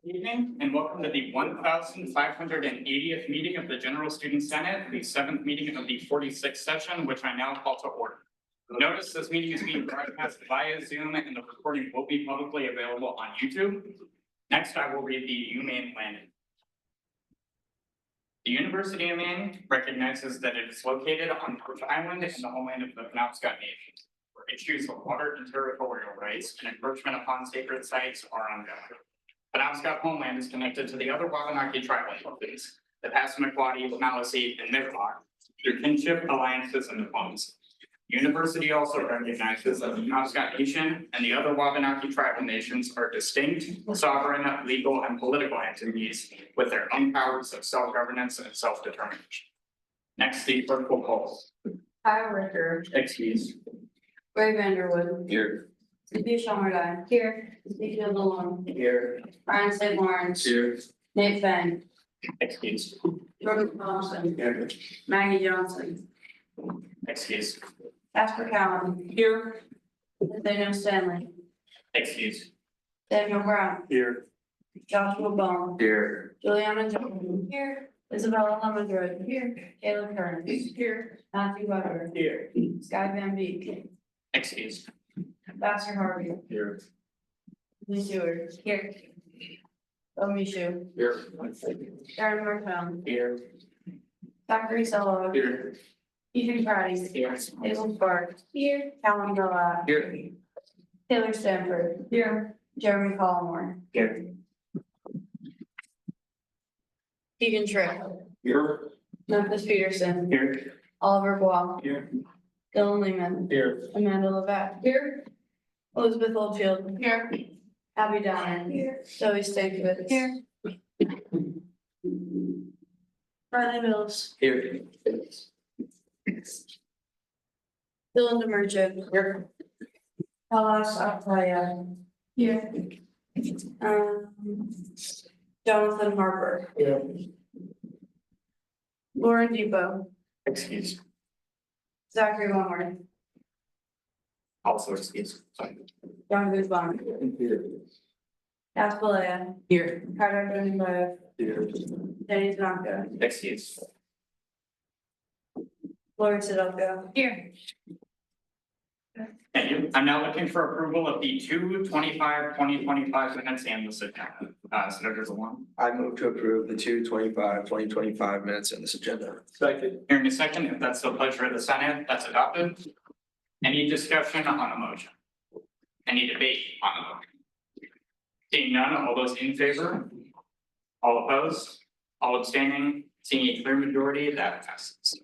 Evening and welcome to the 1580th meeting of the General Student Senate, the 7th meeting of the 46th session, which I now call to order. Notice this meeting is being broadcast via Zoom and the recording will be publicly available on YouTube. Next, I will read the UMaine landing. The University of Maine recognizes that it is located on Perch Island in the homeland of the Penobscot Nation, where issues of water and territorial rights and encroachment upon sacred sites are ongoing. Penobscot homeland is connected to the other Wabanaki tribal nations, the Passamaquoddy, Maliseet, and Mi'kmaq, through kinship, alliances, and diplomacy. University also recognizes that the Penobscot Nation and the other Wabanaki tribal nations are distinct, sovereign, legal, and political entities with their own powers of self-governance and self-determination. Next, the clerk will call. Kyle Ricker. Excuse. Ray Vanderwood. Here. Cynthia Shelmerdine. Here. Cynthia Malone. Here. Brian St. Lawrence. Here. Nate Feng. Excuse. Jordan Thompson. Here. Maggie Johnson. Excuse. Casper Cowan. Here. Nathaniel Stanley. Excuse. Daniel Brown. Here. Joshua Bone. Here. Juliana Johnson. Here. Isabella Lemondroyd. Here. Caleb Kearns. Here. Matthew Weber. Here. Sky Van Beek. Excuse. Vassar Harvey. Here. Lee Stewart. Here. Bill Mishu. Here. Darren Martell. Here. Zachary Solo. Here. Ethan Price. Here. Hazel Sparks. Here. Calvin Gillette. Here. Taylor Stanford. Here. Jeremy Collmore. Here. Stephen Tripp. Here. Memphis Peterson. Here. Oliver Guam. Here. Dylan Lehman. Here. Amanda Levesque. Here. Elizabeth Oldfield. Here. Abby Downer. Here. Zoe Stankiewicz. Here. Riley Mills. Here. Dylan DeMerchant. Here. Palas Ataya. Here. Jonathan Harper. Here. Lauren Depot. Excuse. Zachary Wentworth. Also excuse. Sorry. John Guzman. Here. Caspalea. Here. Carter Dunbar. Here. Denny Tanaka. Excuse. Lori Sidelko. Here. Thank you. I'm now looking for approval of the 2/25/2025 minutes and this agenda. Senator Zalon. I move to approve the 2/25/2025 minutes in this agenda. Second. Hearing a second, if that's the pleasure of the Senate, that's adopted. Any discussion on the motion? Any debate on the motion? Seeing none, all those in favor? All opposed? All abstaining? Seeing a clear majority, that passes.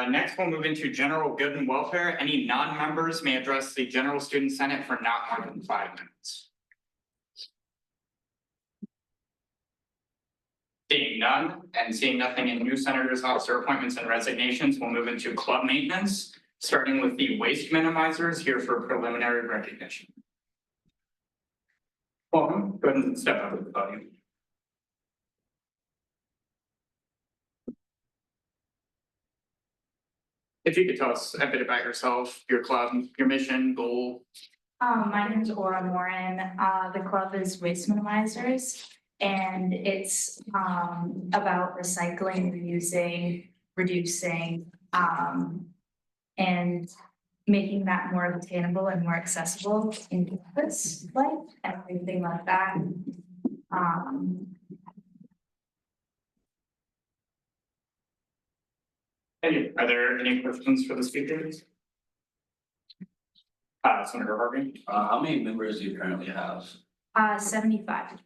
Next, we'll move into general good and welfare. Any non-members may address the General Student Senate for not more than 5 minutes. Seeing none and seeing nothing in new senators, officer appointments and resignations, we'll move into club maintenance, starting with the waste minimizers here for preliminary recognition. Welcome, go ahead and step up to the podium. If you could tell us a bit about yourself, your club, your mission, goal. My name is Aura Morin. The club is Waste Minimizers, and it's about recycling, reusing, reducing, and making that more attainable and more accessible in campus life, everything like that. Are there any questions for the speakers? Senator Harvey. How many members do you currently have? 75.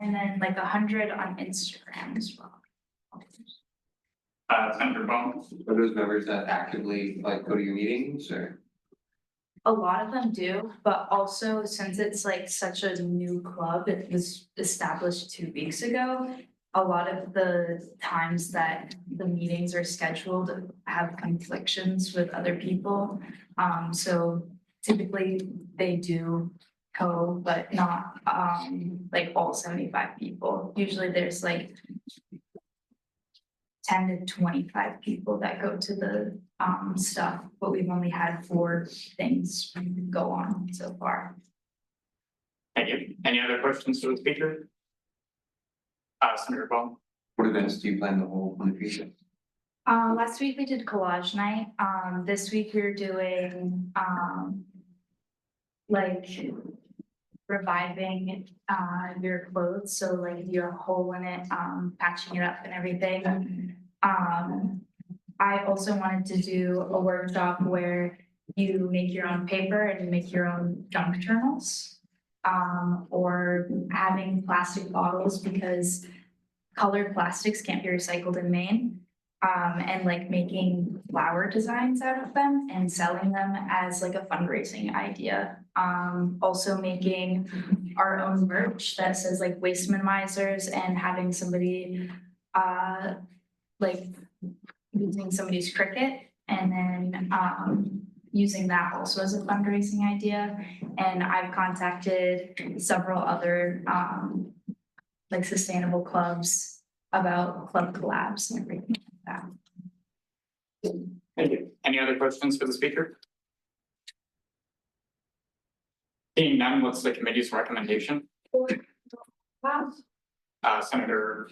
And then like 100 on Instagram as well. Senator Bone. Are those members that actively like go to your meetings or? A lot of them do, but also since it's like such a new club, it was established 2 weeks ago. A lot of the times that the meetings are scheduled have conflictions with other people. So typically they do go, but not like all 75 people. Usually there's like 10 to 25 people that go to the stuff, but we've only had 4 things go on so far. Thank you. Any other questions to the speaker? Senator Ball. What events do you plan to hold in the future? Last week we did collage night. This week we're doing like reviving your clothes. So like if you have a hole in it, patching it up and everything. I also wanted to do a workshop where you make your own paper and you make your own junk journals. Or having plastic bottles because colored plastics can't be recycled in Maine. And like making flower designs out of them and selling them as like a fundraising idea. Also making our own merch that says like waste minimizers and having somebody like using somebody's Cricut and then using that also as a fundraising idea. And I've contacted several other like sustainable clubs about club collabs and everything like that. Thank you. Any other questions for the speaker? Seeing none, what's the committee's recommendation? Senator.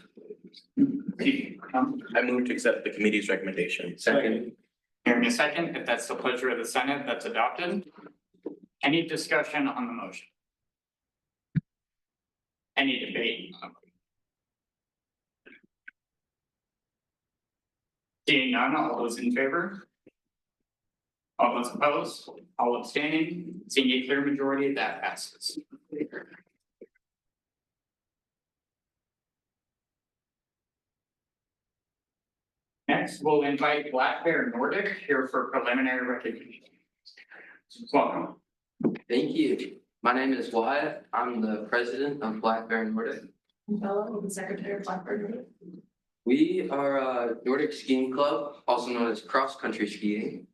I move to accept the committee's recommendation. Second. Here in a second, if that's the pleasure of the Senate, that's adopted. Any discussion on the motion? Any debate on the motion? Seeing none, all those in favor? All those opposed, all abstaining, seeing a clear majority, that passes. Next, we'll invite Black Bear Nordic here for preliminary recognition. Welcome. Thank you. My name is Wyatt. I'm the president of Black Bear Nordic. Hello, the secretary of Blackbird. We are a Nordic skiing club, also known as cross-country skiing.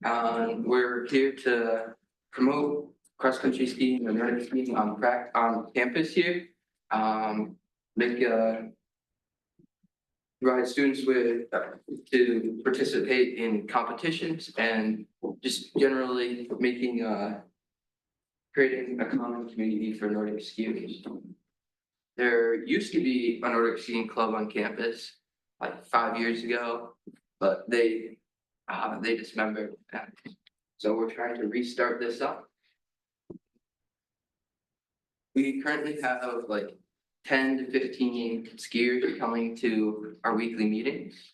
We're here to promote cross-country skiing and Nordic skiing on campus here. Provide students with to participate in competitions and just generally creating a common community for Nordic skiers. There used to be a Nordic skiing club on campus like 5 years ago, but they dismembered that. So we're trying to restart this up. We currently have like 10 to 15 skiers coming to our weekly meetings.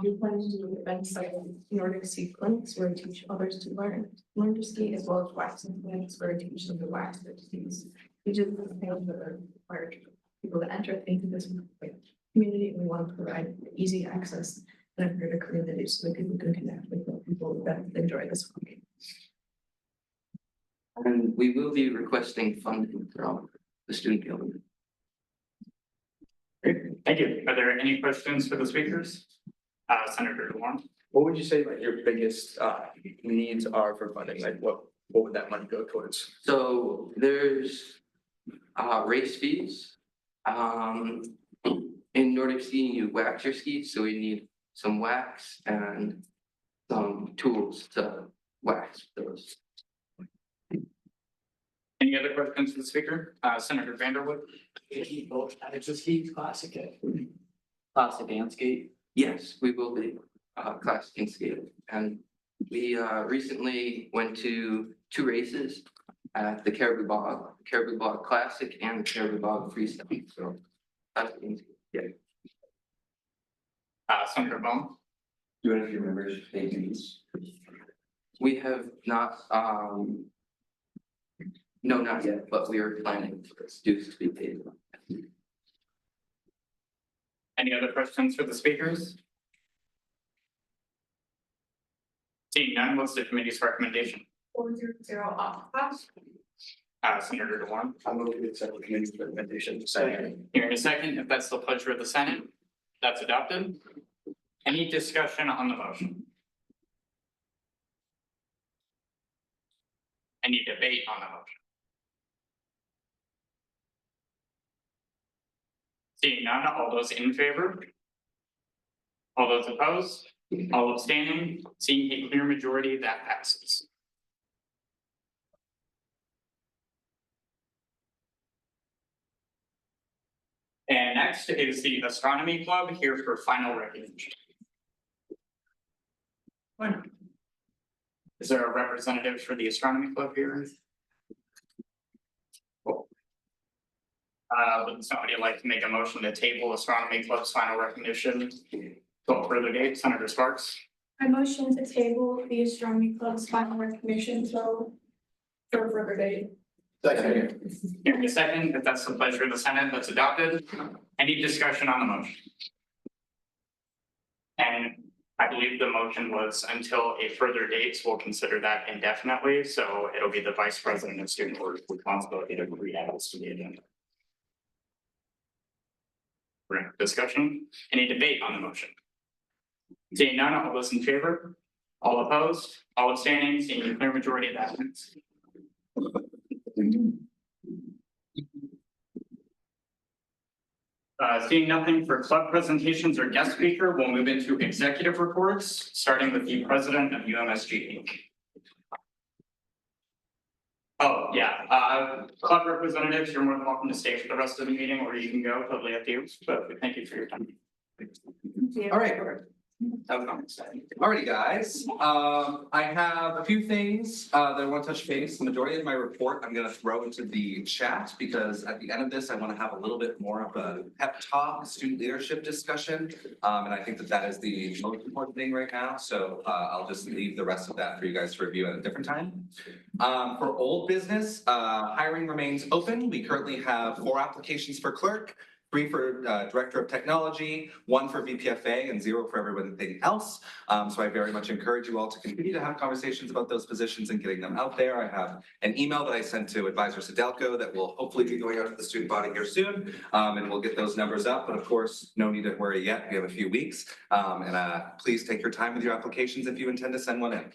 We plan to do events like Nordic ski clinics where we teach others to learn to ski, as well as waxing clinics where we teach them to wax their skis. We just things that are required people to enter into this community, and we want to provide easy access and a greater community so that people can connect with the people that enjoy this work. And we will be requesting funding from the student government. Great, thank you. Are there any questions for the speakers? Senator DeWarn. What would you say like your biggest needs are for funding? Like what would that money go towards? So there's race fees. In Nordic skiing, you wax your skis, so we need some wax and some tools to wax those. Any other questions for the speaker? Senator Vanderwood. It's a ski classic, classic and skate. Yes, we will be classic and skate. And we recently went to 2 races at the Caribou Bog Classic and the Caribou Bog Freestyle. So that's yeah. Senator Bone. Do any of your members pay dues? We have not, no, not yet, but we are planning for dues to be paid. Any other questions for the speakers? Seeing none, what's the committee's recommendation? 400 off class. Senator DeWarn. I move to accept the committee's recommendation. Second. Here in a second, if that's the pleasure of the Senate, that's adopted. Any discussion on the motion? Any debate on the motion? Seeing none, all those in favor? All those opposed? All abstaining? Seeing a clear majority, that passes. And next is the Astronomy Club here for final recognition. Is there a representative for the Astronomy Club here? Cool. Would somebody like to make a motion to table Astronomy Club's final recognition till further date? Senator Sparks? I motion to table the astronomy club's final recognition for further date. Second. Give me a second, if that's the pleasure of the Senate, that's adopted. Any discussion on the motion? And I believe the motion was until a further date, so we'll consider that indefinitely, so it'll be the vice president of student board responsibility to re-add this to the agenda. Right, discussion, any debate on the motion? Seeing none, all those in favor? All opposed, all abstaining, seeing a clear majority of that. Seeing nothing for club presentations or guest speaker, we'll move into executive reports, starting with the president of UMSG. Oh, yeah, club representatives, you're more than welcome to stay for the rest of the meeting, or you can go, totally up to you, but thank you for your time. All right. Alrighty, guys, I have a few things that I want to touch base. The majority of my report I'm gonna throw into the chat because at the end of this, I want to have a little bit more of a pep talk, student leadership discussion. And I think that that is the most important thing right now. So I'll just leave the rest of that for you guys to review at a different time. For old business, hiring remains open. We currently have 4 applications for clerk, 3 for Director of Technology, 1 for VPFA, and 0 for everything else. So I very much encourage you all to continue to have conversations about those positions and getting them out there. I have an email that I sent to Advisor Sedelko that will hopefully be going out to the student body here soon, and we'll get those numbers up. But of course, no need to worry yet. We have a few weeks, and please take your time with your applications if you intend to send one in.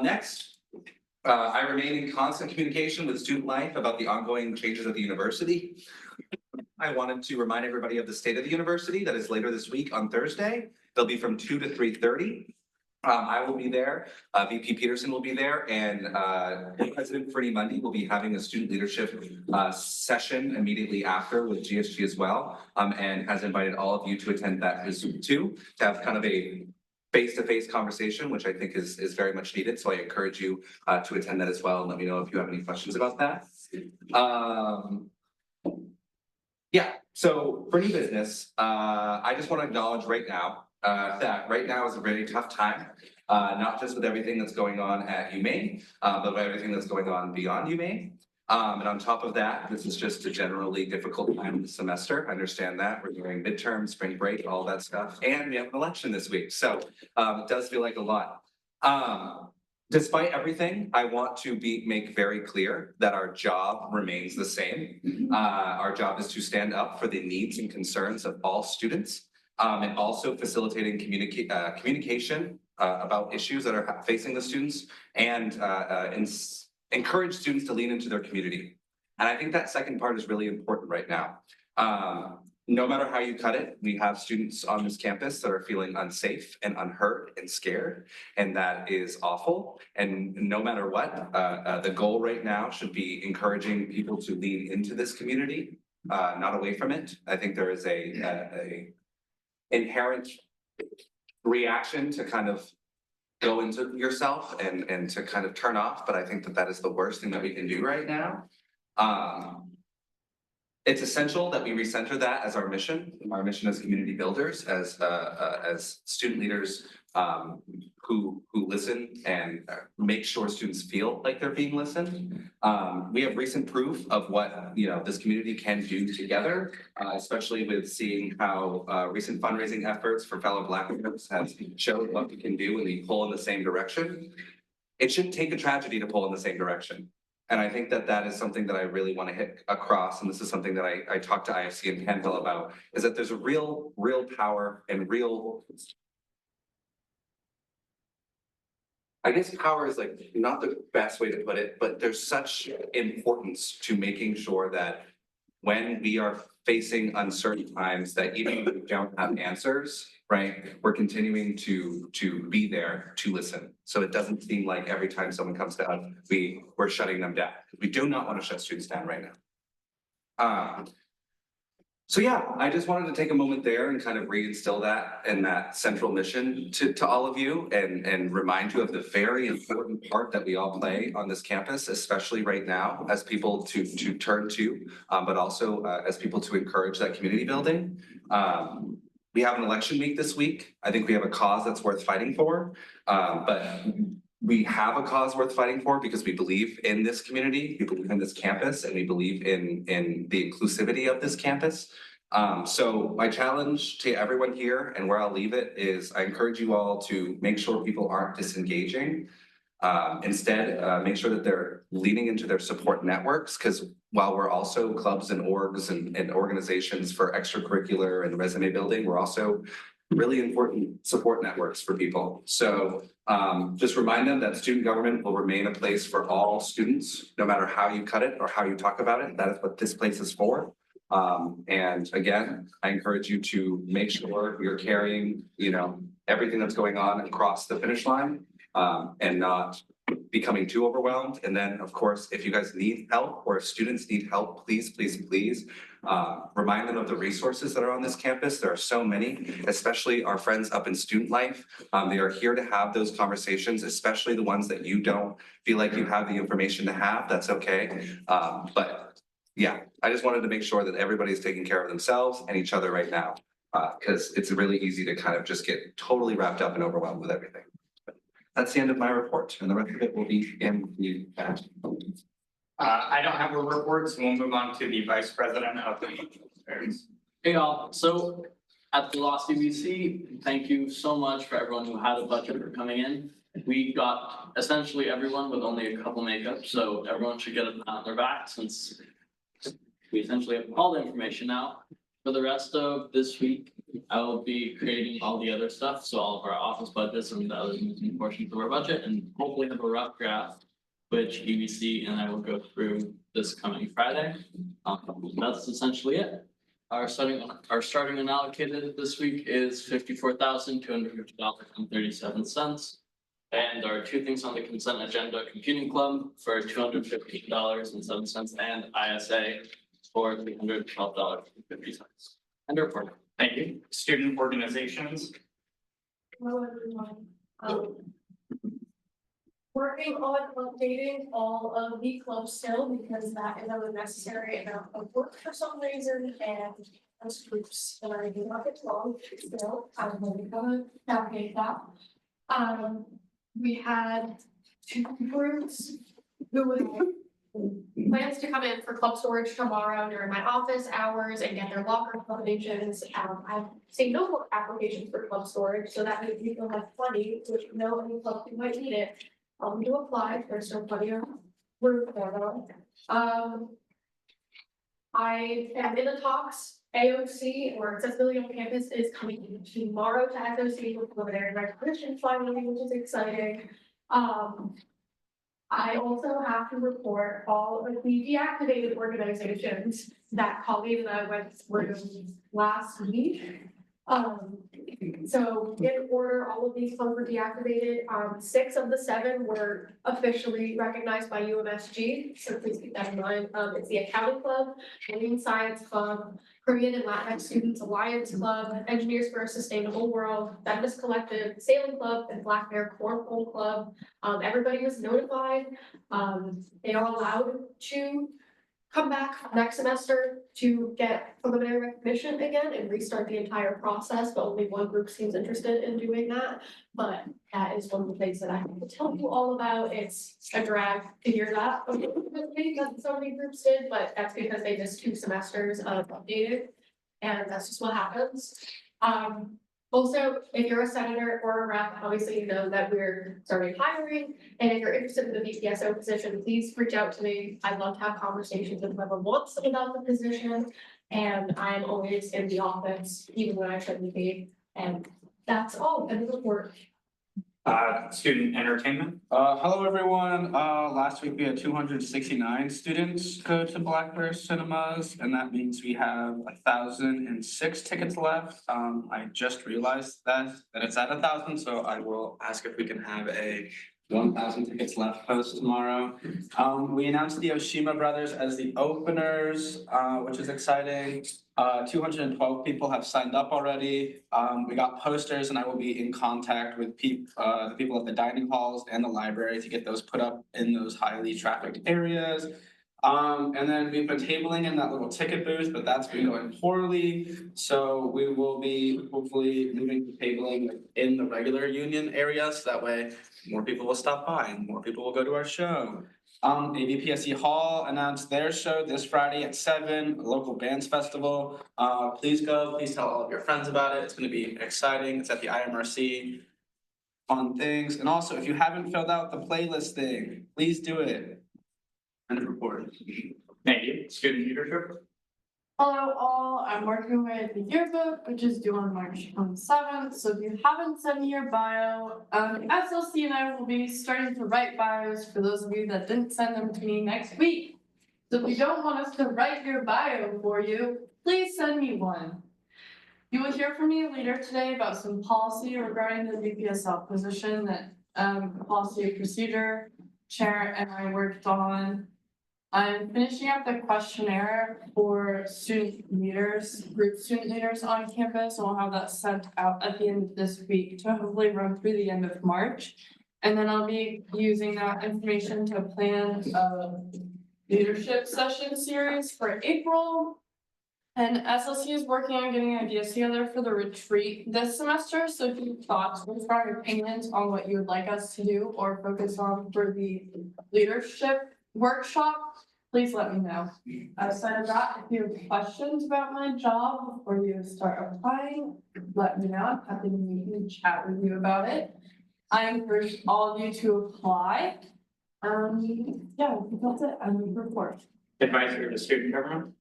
Next. I remain in constant communication with Student Life about the ongoing changes at the university. I wanted to remind everybody of the state of the university that is later this week on Thursday. They'll be from 2 to 3:30. I will be there, VP Peterson will be there, and President Freddie Mundy will be having a student leadership session immediately after with GSG as well, and has invited all of you to attend that as too, to have kind of a face-to-face conversation, which I think is very much needed. So I encourage you to attend that as well, and let me know if you have any questions about that. Yeah, so for new business, I just want to acknowledge right now that right now is a very tough time, not just with everything that's going on at UMaine, but with everything that's going on beyond UMaine. And on top of that, this is just a generally difficult time of the semester. I understand that. We're doing midterm, spring break, all that stuff, and we have an election this week. So it does feel like a lot. Despite everything, I want to make very clear that our job remains the same. Our job is to stand up for the needs and concerns of all students, and also facilitating communication about issues that are facing the students, and encourage students to lean into their community. And I think that second part is really important right now. No matter how you cut it, we have students on this campus that are feeling unsafe and unheard and scared, and that is awful. And no matter what, the goal right now should be encouraging people to lean into this community, not away from it. I think there is a inherent reaction to kind of go into yourself and to kind of turn off, but I think that that is the worst thing that we can do right now. It's essential that we recenter that as our mission as community builders, as student leaders who listen and make sure students feel like they're being listened. We have recent proof of what this community can do together, especially with seeing how recent fundraising efforts for fellow Black folks have showed what we can do when we pull in the same direction. It shouldn't take a tragedy to pull in the same direction. And I think that that is something that I really want to hit across, and this is something that I talked to IFC and Penville about, is that there's a real power and real, I guess power is like not the best way to put it, but there's such importance to making sure that when we are facing uncertain times that even if we don't have answers, right? We're continuing to be there to listen. So it doesn't seem like every time someone comes to us, we're shutting them down. We do not want to shut students down right now. So yeah, I just wanted to take a moment there and kind of reinstill that and that central mission to all of you and remind you of the very important part that we all play on this campus, especially right now as people to turn to, but also as people to encourage that community building. We have an election week this week. I think we have a cause that's worth fighting for, but we have a cause worth fighting for because we believe in this community, we believe in this campus, and we believe in the inclusivity of this campus. So my challenge to everyone here and where I'll leave it is I encourage you all to make sure people aren't disengaging. Instead, make sure that they're leaning into their support networks, because while we're also clubs and orgs and organizations for extracurricular and resume building, we're also really important support networks for people. So just remind them that student government will remain a place for all students, no matter how you cut it or how you talk about it. That is what this place is for. And again, I encourage you to make sure you're carrying, everything that's going on across the finish line, and not becoming too overwhelmed. And then, of course, if you guys need help or if students need help, please, please, please remind them of the resources that are on this campus. There are so many, especially our friends up in student life. They are here to have those conversations, especially the ones that you don't feel like you have the information to have. That's okay. But yeah, I just wanted to make sure that everybody's taking care of themselves and each other right now, because it's really easy to kind of just get totally wrapped up and overwhelmed with everything. That's the end of my report, and the rest of it will be in the chat. I don't have a report, so we'll move on to the Vice President of the Affairs. Hey y'all, so at the Lost CBC, thank you so much for everyone who had a budget for coming in. We got essentially everyone with only a couple makeups, so everyone should get a pat on their back since we essentially have all the information now. For the rest of this week, I will be creating all the other stuff, so all of our office budgets and the other moving portions of our budget, and hopefully have a rough draft, which EBC and I will go through this coming Friday. That's essentially it. Our starting unallocated this week is $54,250.37. And our two things on the consent agenda, computing club for $215.07 and ISA for $312.50. And report. Thank you. Student organizations. Hello, everyone. Working on updating all of the clubs still because that is a necessary amount of work for some reason and those groups that are not get along still, I'm going to navigate that. We had two groups who would plans to come in for club storage tomorrow during my office hours and get their locker accommodations. I've seen no applications for club storage, so that means people have plenty, which you know any club who might need it. To apply, there's still plenty of room for them. I am in the talks. AOC or accessibility on campus is coming in tomorrow to SOC with preliminary recognition finally, which is exciting. I also have to report all of the deactivated organizations that Colleen and I went through last week. So in order, all of these funds were deactivated. 6 of the 7 were officially recognized by UMSG. So please keep that in mind. It's the Accounting Club, Marine Science Club, Korean and Latinx Students Alliance Club, Engineers for a Sustainable World, Feminist Collective, Sailing Club, and Black Bear Cornhole Club. Everybody was notified. They are allowed to come back next semester to get preliminary recognition again and restart the entire process, but only one group seems interested in doing that. But that is one of the things that I have to tell you all about. It's a drag to hear that that so many groups did, but that's because they missed 2 semesters of updated, and that's just what happens. Also, if you're a senator or a rep, obviously you know that we're starting hiring. And if you're interested in the VPSO position, please reach out to me. I'd love to have conversations with whoever wants about the position. And I'm always in the office, even when I shouldn't be. And that's all, and the report. Student entertainment. Hello, everyone. Last week we had 269 students go to Black Bear Cinemas, and that means we have 1,006 tickets left. I just realized that it's at 1,000, so I will ask if we can have a 1,000 tickets left post tomorrow. We announced the Oshima Brothers as the openers, which is exciting. 212 people have signed up already. We got posters, and I will be in contact with the people at the dining halls and the library to get those put up in those highly trafficked areas. And then we've been tabling in that little ticket booth, but that's been going poorly. So we will be hopefully moving to tabling in the regular union area, so that way more people will stop by and more people will go to our show. AVPSC Hall announced their show this Friday at 7, a local bands festival. Please go, please tell all of your friends about it. It's gonna be exciting. It's at the IMRC. Fun things. And also, if you haven't filled out the playlist thing, please do it. End of report. Thank you. Student leadership. Hello all, I'm working with the yearbook, which is due on March 27th, so if you haven't sent me your bio, SLC and I will be starting to write bios for those of you that didn't send them to me next week. So if you don't want us to write your bio for you, please send me one. You will hear from me later today about some policy regarding the VPSL position that policy and procedure chair and I worked on. I'm finishing up the questionnaire for student leaders, group student leaders on campus, and we'll have that sent out at the end of this week to hopefully run through the end of March. And then I'll be using that information to plan a leadership session series for April. And SLC is working on getting ideas together for the retreat this semester, so if you have thoughts or strong opinions on what you would like us to do or focus on for the leadership workshop, please let me know. Outside of that, if you have questions about my job before you start applying, let me know. I'm happy to meet and chat with you about it. I encourage all of you to apply. Yeah, that's it. I'm going to report. Advisor to student government.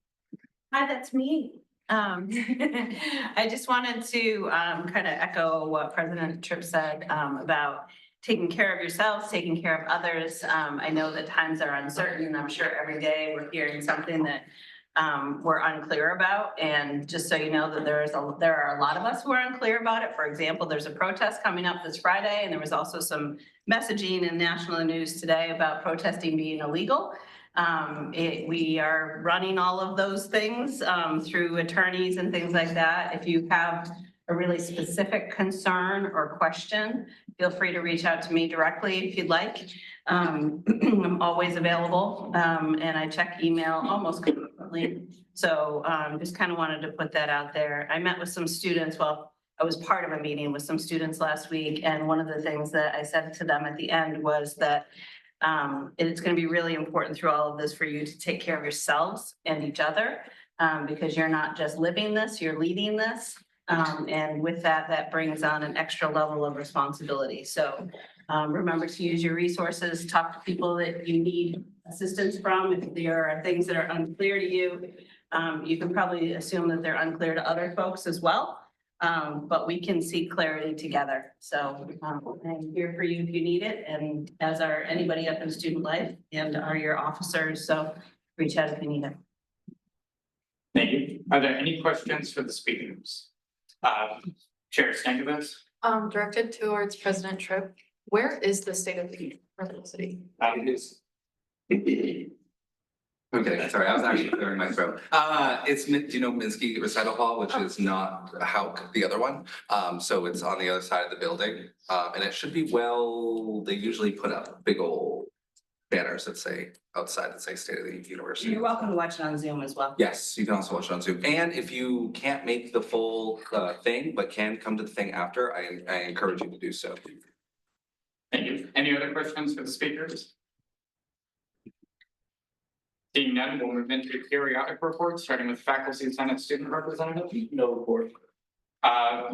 Hi, that's me. I just wanted to kind of echo what President Tripp said about taking care of yourselves, taking care of others. I know that times are uncertain. I'm sure every day we're hearing something that we're unclear about. And just so you know that there are a lot of us who are unclear about it. For example, there's a protest coming up this Friday, and there was also some messaging in national news today about protesting being illegal. We are running all of those things through attorneys and things like that. If you have a really specific concern or question, feel free to reach out to me directly if you'd like. I'm always available, and I check email almost constantly. So just kind of wanted to put that out there. I met with some students, well, I was part of a meeting with some students last week, and one of the things that I said to them at the end was that it's going to be really important through all of this for you to take care of yourselves and each other, because you're not just living this, you're leading this. And with that, that brings on an extra level of responsibility. So remember to use your resources, talk to people that you need assistance from. If there are things that are unclear to you, you can probably assume that they're unclear to other folks as well. But we can seek clarity together. So I'm here for you if you need it, and as are anybody up in student life and are your officers. So reach out if you need it. Thank you. Are there any questions for the speakers? Chair Stankovitz. Directed towards President Tripp, where is the state of the university? It is. Okay, sorry, I was actually clearing my throat. It's, do you know Minsky Recital Hall, which is not Hauk, the other one? So it's on the other side of the building. And it should be they usually put up big old banners that say outside that say State of the University. You're welcome to watch it on Zoom as well. Yes, you can also watch it on Zoom. And if you can't make the full thing, but can come to the thing after, I encourage you to do so. Thank you. Any other questions for the speakers? Seeing none, we'll move into periodic reports, starting with faculty, senate, student representative. No report.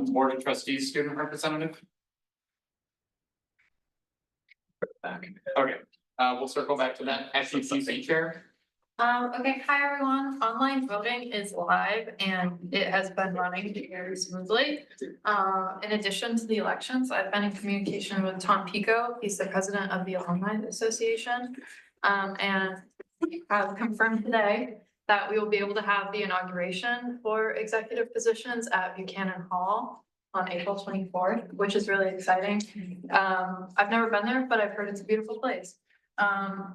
Board of trustees, student representative. Okay, we'll circle back to that. SECC chair. Okay, hi everyone. Online voting is live and it has been running very smoothly. In addition to the elections, I've been in communication with Tom Pico. He's the president of the Alumni Association. And I've confirmed today that we will be able to have the inauguration for executive positions at Buchanan Hall on April 24th, which is really exciting. I've never been there, but I've heard it's a beautiful place.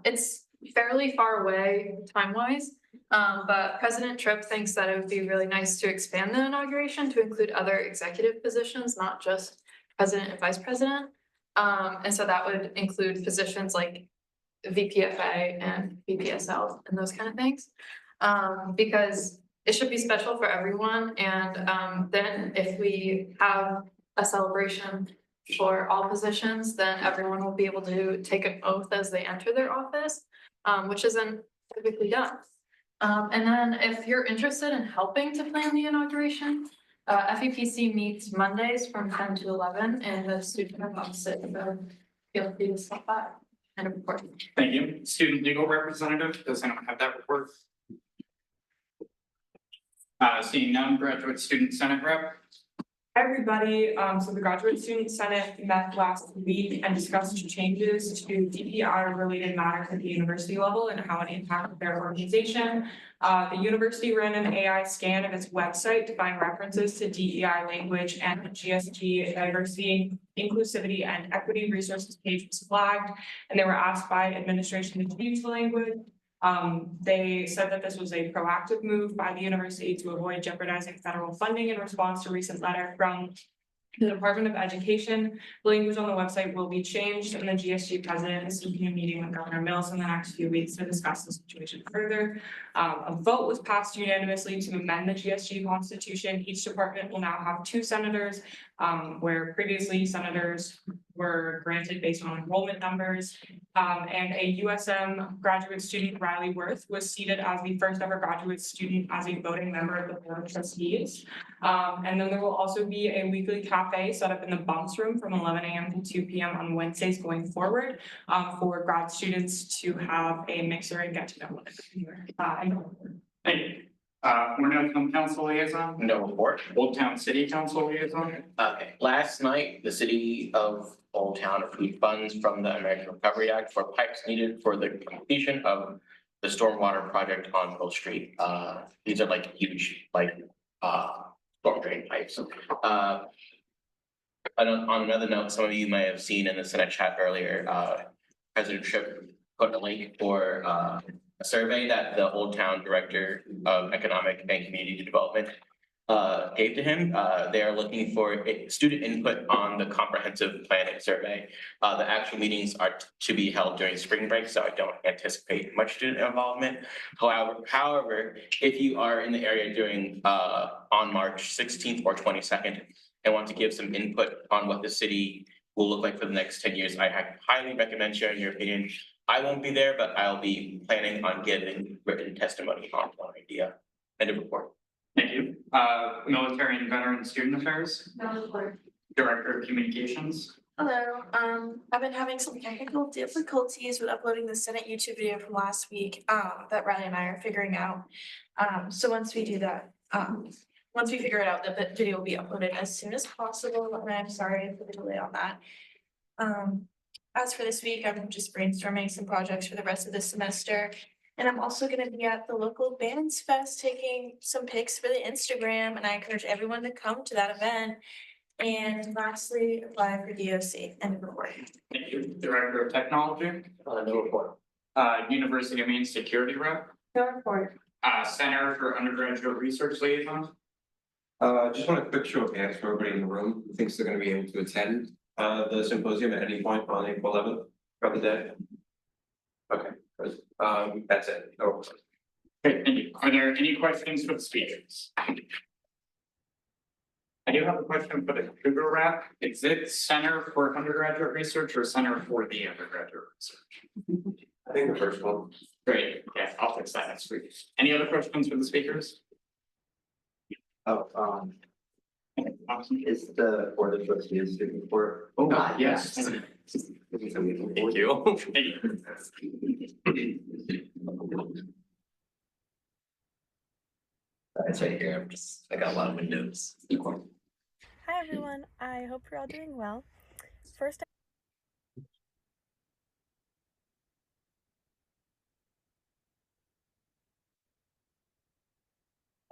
It's fairly far away time-wise, but President Tripp thinks that it would be really nice to expand the inauguration to include other executive positions, not just president and vice president. And so that would include positions like VPFA and VPSL and those kind of things. Because it should be special for everyone, and then if we have a celebration for all positions, then everyone will be able to take an oath as they enter their office, which isn't typically done. And then if you're interested in helping to plan the inauguration, FEPC meets Mondays from 10 to 11 in the student room opposite, so feel free to stop by and report. Thank you. Student legal representative, does anyone have that report? Seeing none, graduate student senate rep. Everybody, so the Graduate Student Senate met last week and discussed changes to DEI related matters at the university level and how it impacted their organization. The university ran an AI scan of its website to find references to DEI language, and the GST diversity, inclusivity, and equity resources page was flagged, and they were asked by administration to change the language. They said that this was a proactive move by the university to avoid jeopardizing federal funding in response to a recent letter from the Department of Education. The language on the website will be changed, and the GSG president is seeking a meeting with Governor Mills in the next few weeks to discuss the situation further. A vote was passed unanimously to amend the GSG constitution. Each department will now have 2 senators, where previously senators were granted based on enrollment numbers. And a USM graduate student, Riley Worth, was seated as the first ever graduate student as a voting member of the board of trustees. And then there will also be a weekly cafe set up in the bumps room from 11 a.m. to 2 p.m. on Wednesdays going forward, for grad students to have a mixer and get to know one another. Thank you. Cornell Council liaison, No report. Old Town City Council liaison. Okay, last night, the city of Old Town approved funds from the American Recovery Act for pipes needed for the completion of the stormwater project on Middle Street. These are like huge, storm drain pipes. On another note, some of you may have seen in the Senate chat earlier, President Tripp put a link for a survey that the Old Town Director of Economic and Community Development gave to him. They are looking for student input on the comprehensive planning survey. The actual meetings are to be held during spring break, so I don't anticipate much student involvement. However, if you are in the area during on March 16th or 22nd and want to give some input on what the city will look like for the next 10 years, I highly recommend sharing your opinion. I won't be there, but I'll be planning on giving written testimony on one idea. End of report. Thank you. Military and Veteran Student Affairs. No report. Director of Communications. Hello, I've been having some technical difficulties with uploading the Senate YouTube video from last week, that Riley and I are figuring out. So once we do that, once we figure it out, the video will be uploaded as soon as possible, and I'm sorry for the delay on that. As for this week, I'm just brainstorming some projects for the rest of the semester. And I'm also gonna be at the local Bands Fest taking some pics for the Instagram, and I encourage everyone to come to that event. And lastly, apply for DOC and report. Thank you. Director of Technology. No report. University of Maine Security Rep. No report. Center for Undergraduate Research Liaison. Just want a quick show of hands for everybody in the room who thinks they're gonna be able to attend the symposium at any point on April 11th throughout the day. Okay, that's it. No. Okay, thank you. Are there any questions for the speakers? I do have a question for the Cougar Rep. Is it Center for Undergraduate Research or Center for the Undergraduate Research? I think the first one. Great, yeah, I'll fix that next week. Any other questions for the speakers? Is the Board of Trustees student report? Oh, yes. Thank you. Thank you. It's right here, I got a lot of windows. Hi everyone, I hope you're all doing well. First,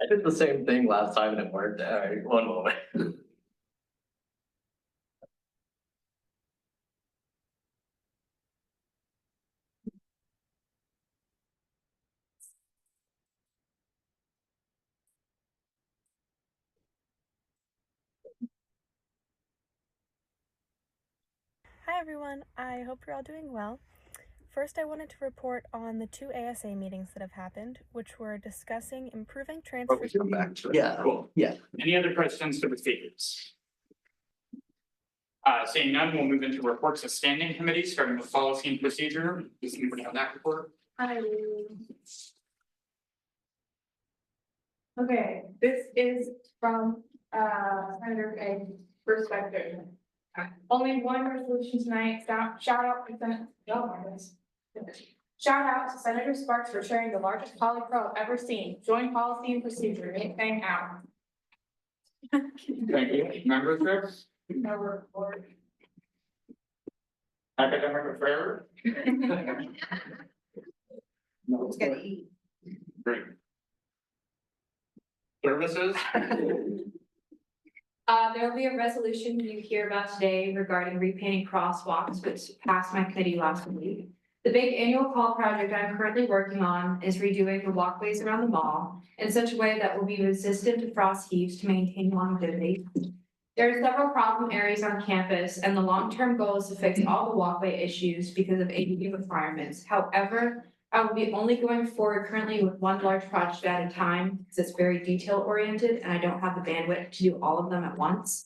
I did the same thing last time and it worked. All right, one moment. hi everyone, I hope you're all doing well. First, I wanted to report on the 2 ASA meetings that have happened, which were discussing improving transfer. Come back to it. Yeah, Cool. yeah. Any other questions for the speakers? Seeing none, we'll move into reports of standing committees, starting with policy and procedure. Does anybody have that report? Okay, this is from Senator Egg's perspective. Only one resolution tonight, shout out to Senator, oh my goodness. Shout out to Senator Sparks for sharing the largest poly pro I've ever seen. Join policy and procedure, anything out. Thank you. Member trips? No report. Academic affairs? No. It's gonna eat. Great. Services? There will be a resolution you hear about today regarding repainting crosswalks, which passed my committee last week. The big annual call project I'm currently working on is redoing the walkways around the mall in such a way that will be resistant to frost heaves to maintain longevity. There are several problem areas on campus, and the long-term goal is to fix all the walkway issues because of ADA requirements. However, I will be only going forward currently with one large project at a time because it's very detail oriented and I don't have the bandwidth to do all of them at once.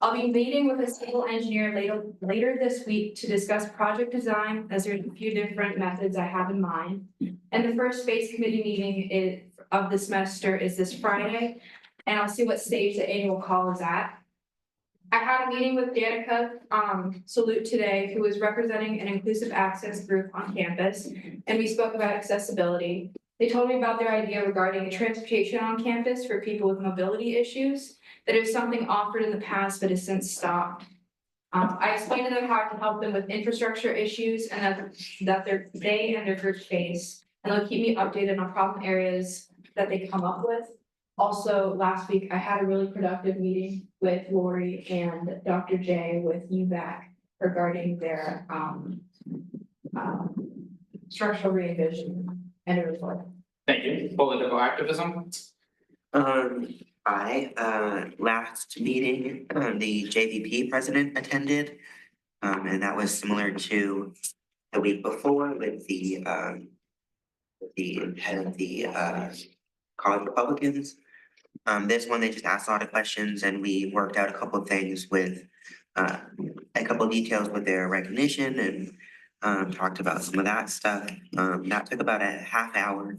I'll be meeting with a civil engineer later this week to discuss project design, as there's a few different methods I have in mind. And the first space committee meeting of the semester is this Friday, and I'll see what stage the annual call is at. I had a meeting with Danica Salute today, who is representing an inclusive access group on campus, and we spoke about accessibility. They told me about their idea regarding transportation on campus for people with mobility issues, that it was something offered in the past but has since stopped. I explained to them how I can help them with infrastructure issues and that they and their group face, and they'll keep me updated on problem areas that they come up with. Also, last week, I had a really productive meeting with Lori and Dr. J with UVAC regarding their structural re-envision and a report. Thank you. Political activism? Last meeting, the JVP president attended. And that was similar to the week before with the head of the college Republicans. This one, they just asked a lot of questions and we worked out a couple of things with a couple of details with their recognition and talked about some of that stuff. That took about a half hour.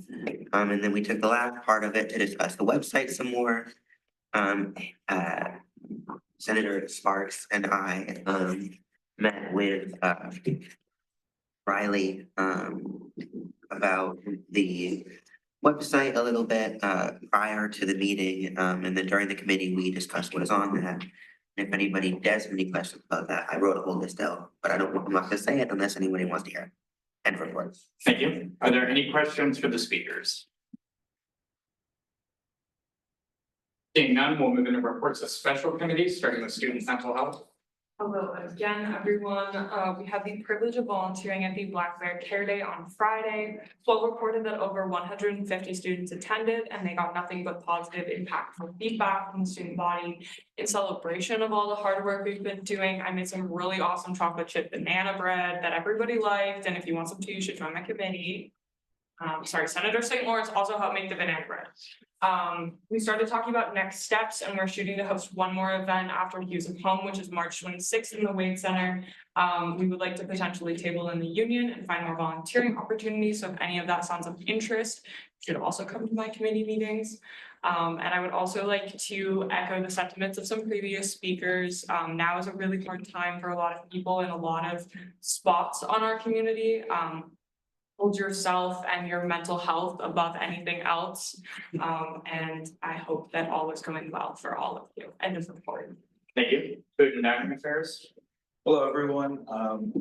And then we took the last part of it to discuss the website some more. Senator Sparks and I met with Riley about the website a little bit prior to the meeting, and then during the committee, we discussed what is on that. If anybody has any questions about that, I wrote a whole list out, but I'm not gonna say it unless anybody wants to hear it. End report. Thank you. Are there any questions for the speakers? Seeing none, we'll move into reports of special committees, starting with student mental health. Hello again, everyone. We had the privilege of volunteering at the Black Bear Care Day on Friday. Well reported that over 150 students attended and they got nothing but positive impactful feedback from the student body. In celebration of all the hard work we've been doing, I made some really awesome chocolate chip banana bread that everybody liked. And if you want some too, you should join my committee. Senator St. Lawrence also helped make the banana bread. We started talking about next steps and we're shooting to host one more event after Hughes of Home, which is March 26th in the Wade Center. We would like to potentially table in the union and find more volunteering opportunities. So if any of that sounds of interest, you should also come to my committee meetings. And I would also like to echo the sentiments of some previous speakers. Now is a really hard time for a lot of people in a lot of spots on our community. hold yourself and your mental health above anything else. And I hope that all is going well for all of you. End of report. Thank you. Food and Dining Affairs. Hello, everyone.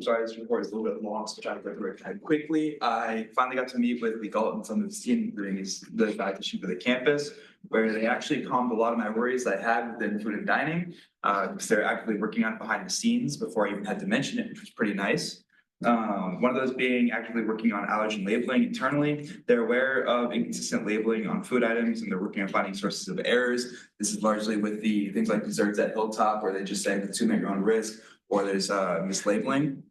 Sorry, this report is a little bit long, so trying to go through it kind of quickly. I finally got to meet with the Galt and some of his team during the faculty for the campus, where they actually calmed a lot of my worries that I had within food and dining, because they're actively working on it behind the scenes before I even had to mention it, which was pretty nice. One of those being actively working on allergen labeling internally. They're aware of inconsistent labeling on food items and they're working on finding sources of errors. This is largely with the things like desserts at Hilltop, where they just say consume at your own risk, or there's mislabeling.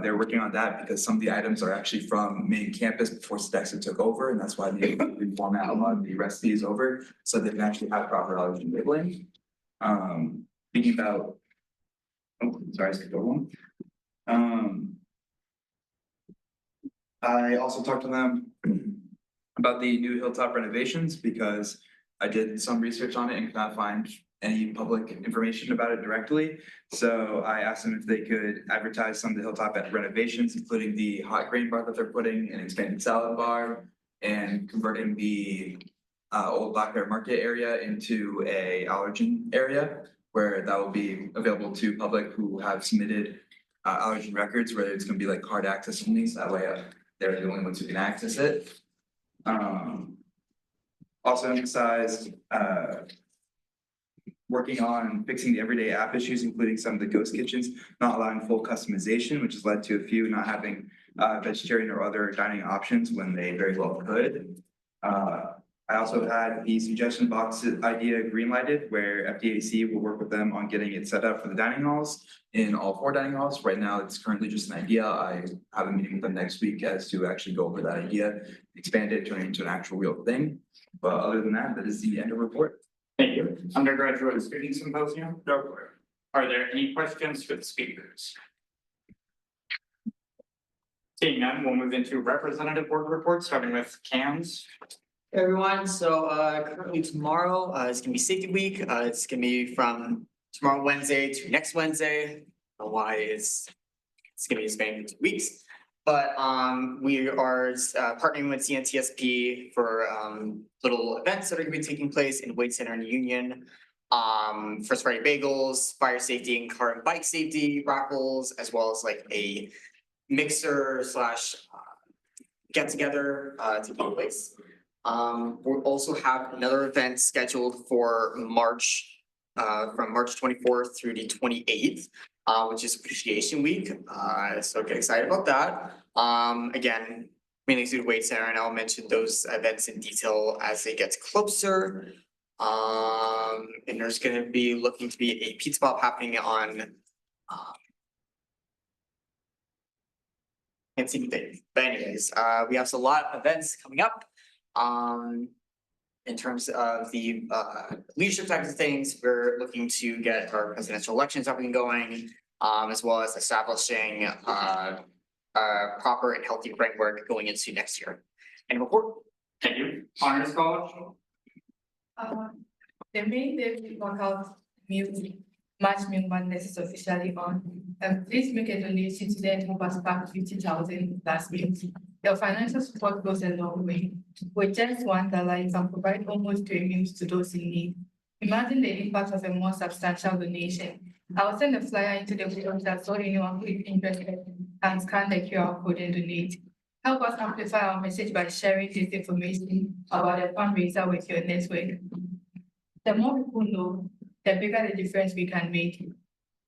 They're working on that because some of the items are actually from Maine campus before Sodexo took over, and that's why they reformat a lot of the recipes over, so they can actually have proper allergen labeling. Thinking about, oh, sorry, I skipped over one. I also talked to them about the new Hilltop renovations because I did some research on it and could not find any public information about it directly. So I asked them if they could advertise some of the Hilltop renovations, including the hot grain bar that they're putting, an expanded salad bar, and converting the old Black Bear Market area into a allergen area where that will be available to public who have submitted allergen records, where it's gonna be like card access only, so that way they're the only ones who can access it. Also emphasized working on fixing the everyday app issues, including some of the ghost kitchens, not allowing full customization, which has led to a few not having vegetarian or other dining options when they very well could. I also had the suggestion box idea greenlighted, where FDAC will work with them on getting it set up for the dining halls in all 4 dining halls. Right now, it's currently just an idea. I have a meeting with them next week as to actually go over that idea, expand it, turn it into an actual real thing. But other than that, that is the end of the report. Thank you. Undergraduate Student Symposium. No. Are there any questions for the speakers? Seeing none, we'll move into representative board reports, starting with CAMS. Hey everyone, so currently tomorrow is gonna be safety week. It's gonna be from tomorrow Wednesday to next Wednesday. I don't know why it's gonna be spanning 2 weeks. But we are partnering with CNTSP for little events that are gonna be taking place in Wade Center and Union. First Friday bagels, fire safety and car and bike safety raffles, as well as like a mixer slash get together taking place. We'll also have another event scheduled for March, from March 24th through the 28th, which is Appreciation Week. So get excited about that. Again, mainly through the Wade Center, and I'll mention those events in detail as they get closer. And there's gonna be looking to be a pizza pop happening on can't see anything, but anyways, we have a lot of events coming up. In terms of the leadership types of things, we're looking to get our presidential elections up and going, as well as establishing a proper and healthy framework going into next year. And report. Thank you. Honors College. The Maine Day for Health March Meal Madness is officially on. Please make a donation today to help us pack 50,000 last meals. Your financial support goes a long way. With just $1, you can provide almost 3 meals to those in need. Imagine the impact of a more substantial donation. I will send a flyer into the group chat so anyone who is interested can scan the QR code and donate. Help us amplify our message by sharing this information about the fundraiser with your network. The more people know, the bigger the difference we can make.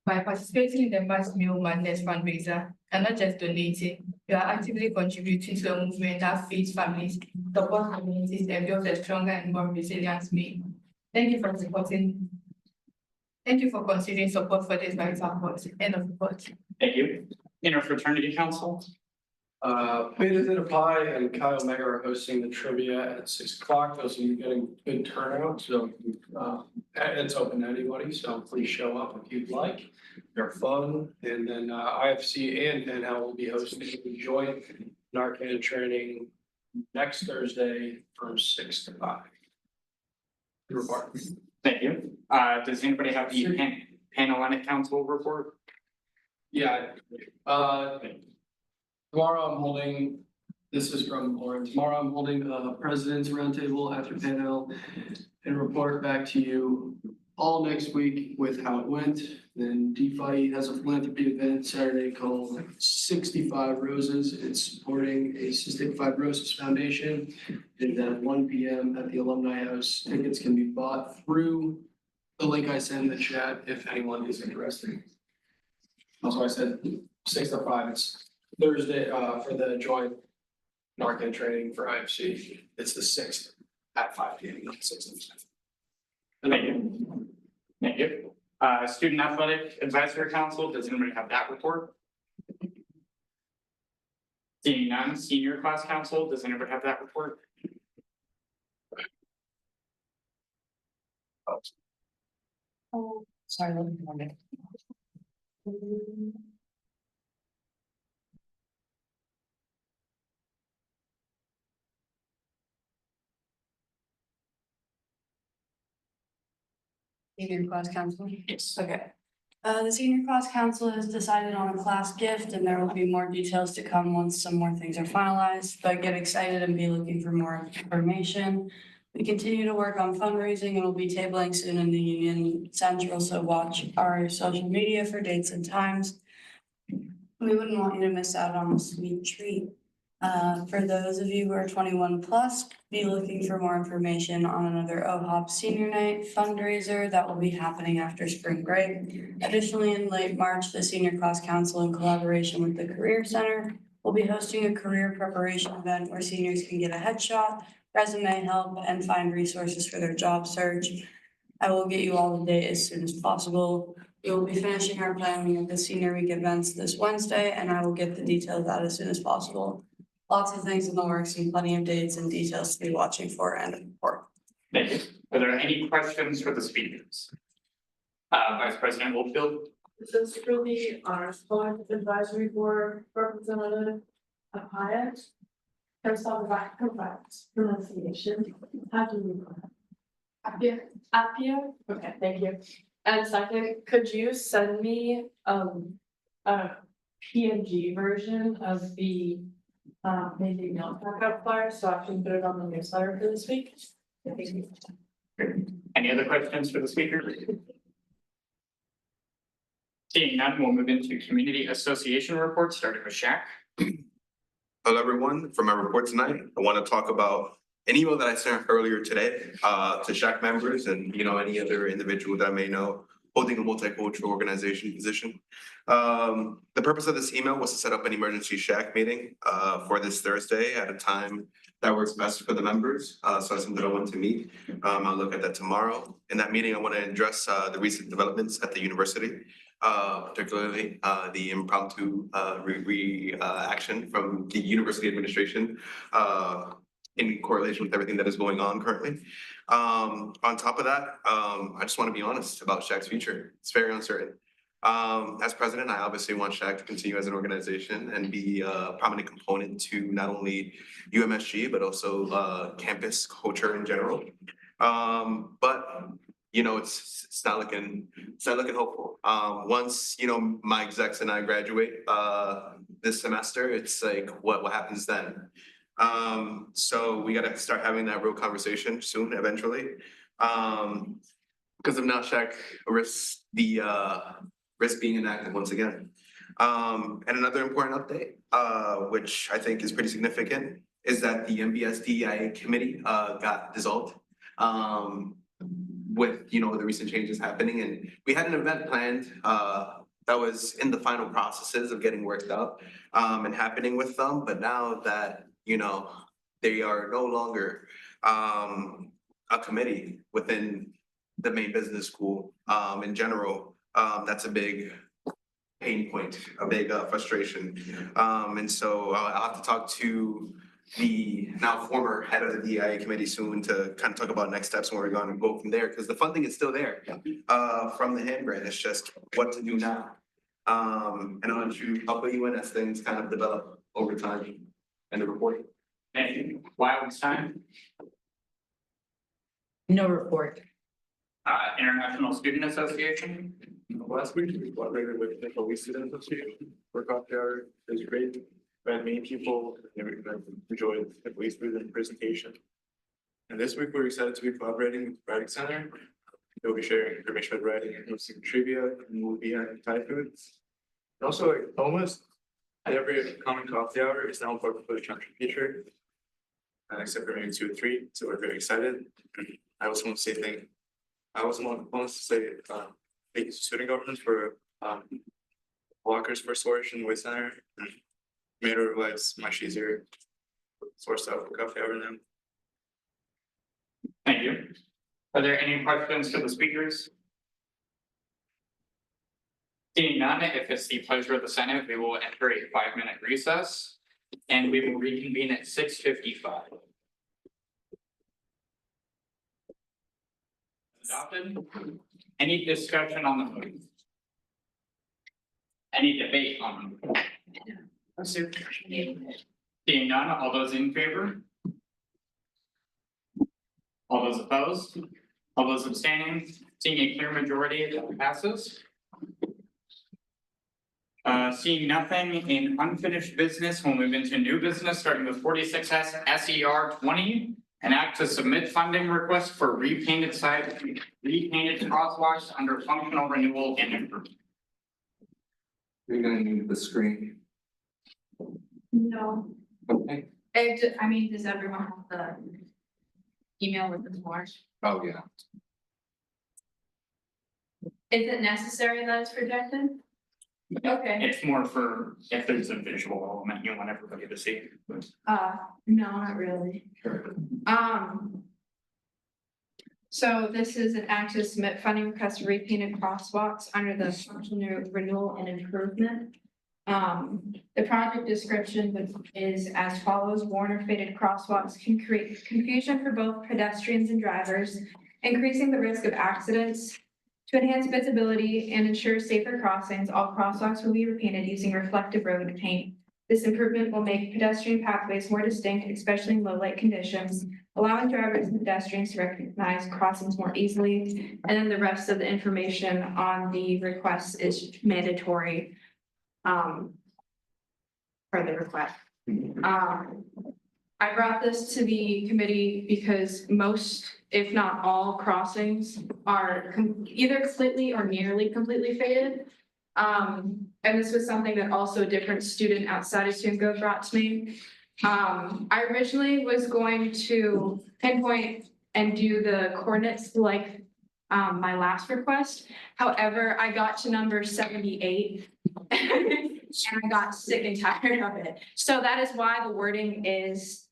By participating in the March Meal Madness fundraiser and not just donating, you are actively contributing to a movement that feeds families, supports communities, and builds a stronger and more resilient Maine. Thank you for supporting. Thank you for considering support for this vital cause. End of report. Thank you. Interfraternity Council. Beta Zeta Pi and Chi Omega are hosting the trivia at 6 o'clock. Those of you getting good turnout, so it's open to anybody, so please show up if you'd like. They're fun. And then IFC and NHL will be hosting a joint Narcan training next Thursday from 6 to 5. Your report. Thank you. Does anybody have the Panhellenic Council report? Yeah. Tomorrow I'm holding This is from Lauren. Tomorrow I'm holding a president's roundtable after panel and report back to you all next week with how it went. Then DeFi has a philanthropy event Saturday called 65 Roses. It's supporting a Cystic Fibrosis Foundation. And then at 1 p.m. at the Alumni House. Tickets can be bought through the link I sent in the chat if anyone is interested. Also, I said 6 to 5. It's Thursday for the joint Narcan training for IFC. It's the 6th at 5 p.m. not 6th. Thank you. Thank you. Student Athletic Advisory Council, does anybody have that report? Seeing none, Senior Class Council, does anybody have that report? Oh, sorry, let me find it. Senior class council? Yes. Okay. The senior class council has decided on a class gift and there will be more details to come once some more things are finalized, but get excited and be looking for more information. We continue to work on fundraising and we'll be tabling soon in the Union Central, so watch our social media for dates and times. We wouldn't want you to miss out on the sweet treat. For those of you who are 21 plus, be looking for more information on another OHOP Senior Night fundraiser that will be happening after spring break. Additionally, in late March, the Senior Class Council, in collaboration with the Career Center, will be hosting a career preparation event where seniors can get a headshot, resume help, and find resources for their job search. I will get you all the date as soon as possible. We will be finishing our planning of the Senior Week events this Wednesday, and I will get the details out as soon as possible. Lots of things in the works and plenty of dates and details to be watching for and report. Thank you. Are there any questions for the speakers? Vice President Wolfield? This is for the Honor Squad Advisory Board Representative Hyatt. First off, correct pronunciation. How do you? Appia? Appia? Okay, thank you. And second, could you send me a PNG version of the maybe mail backup flyer so I can put it on the newsletter for this week? Thank you. Any other questions for the speakers? Seeing none, we'll move into community association reports, starting with Shaq. Hello, everyone. For my report tonight, I want to talk about an email that I sent earlier today to SHAC members and, any other individual that I may know holding a multicultural organization position. The purpose of this email was to set up an emergency SHAC meeting for this Thursday at a time that works best for the members. So that's something I want to meet. I'll look at that tomorrow. In that meeting, I want to address the recent developments at the university, particularly the impromptu action from the university administration in correlation with everything that is going on currently. On top of that, I just want to be honest about SHAC's future. It's very uncertain. As president, I obviously want SHAC to continue as an organization and be a prominent component to not only UMSG, but also campus culture in general. But it's not looking hopeful. Once, my execs and I graduate this semester, it's like, what happens then? So we gotta start having that real conversation soon, eventually. Because if not, SHAC risks being inactive once again. And another important update, which I think is pretty significant, is that the MBS DEIA committee got dissolved. With the recent changes happening, and we had an event planned that was in the final processes of getting worked up and happening with them. But now that they are no longer a committee within the Maine Business School in general, that's a big pain point, a big frustration. And so I'll have to talk to the now former head of the DEIA committee soon to kind of talk about next steps and where we're going to go from there, because the funding is still there from the hand grant. It's just what to do now. And I'll put you in as things kind of develop over time and the reporting. Thank you. Wildstein? No report. International Student Association? Last week, we collaborated with the Police Student Association. Work out there is great. met many people, and enjoyed at least through the presentation. And this week, we're excited to be collaborating with the Writing Center. They'll be sharing information about writing and hosting trivia, and we'll be having Thai foods. And also, like, almost every common coffee hour is now part of the country feature. Except for maybe 2 or 3, so we're very excited. I also want to say want to say thank you to student government for Walker's first storage in the Way Center. Made our lives much easier. Sourced out for coffee hour now. Thank you. Are there any questions for the speakers? Seeing none, if it's the pleasure of the Senate, we will enter a 5-minute recess and we will reconvene at 6:55. Adopted. Any discussion on the motion? Any debate on the motion? Seeing none, all those in favor? All those opposed? All those abstaining? Seeing a clear majority, that passes. Seeing nothing in unfinished business, we'll move into new business, starting with 46S SER 20. An act to submit funding request for repainted crosswalks under functional renewal and improvement. You're gonna need the screen. No. Okay. I mean, does everyone have the email with the more? Oh, yeah. Is it necessary that it's projected? Okay. It's more for if there's a visual element you want everybody to see. No, not really. So this is an act to submit funding request to repainted crosswalks under the functional renewal and improvement. The project description is as follows: worn or faded crosswalks can create confusion for both pedestrians and drivers, increasing the risk of accidents. To enhance visibility and ensure safer crossings, all crosswalks will be repainted using reflective road paint. This improvement will make pedestrian pathways more distinct, especially in low light conditions, allowing drivers and pedestrians to recognize crossings more easily. And then the rest of the information on the request is mandatory for the request. I brought this to the committee because most, if not all, crossings are either completely or nearly completely faded. And this was something that also a different student outside of SUNGO brought to me. I originally was going to pinpoint and do the coordinates like my last request. However, I got to number 78 and I got sick and tired of it. So that is why the wording is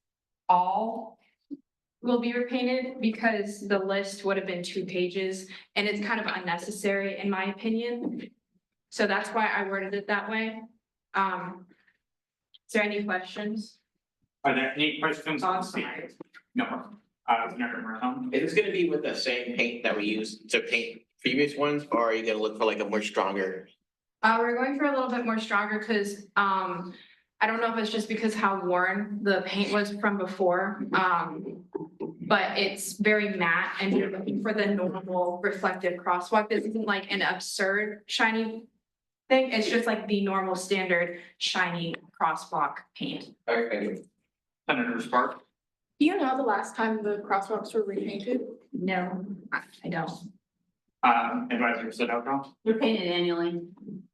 all will be repainted, because the list would have been 2 pages and it's kind of unnecessary in my opinion. So that's why I worded it that way. Is there any questions? Are there any questions on the speaker? No. Senator Martin? Is this gonna be with the same paint that we used to paint previous ones, or are you gonna look for like a more stronger? We're going for a little bit more stronger because I don't know if it's just because how worn the paint was from before. But it's very matte and you're looking for the normal reflective crosswalk. This isn't like an absurd shiny thing. It's just like the normal standard shiny crosswalk paint. Okay. Senator Spark? Do you know the last time the crosswalks were repainted? No, I don't. Advisor Sadoko? They're painted annually.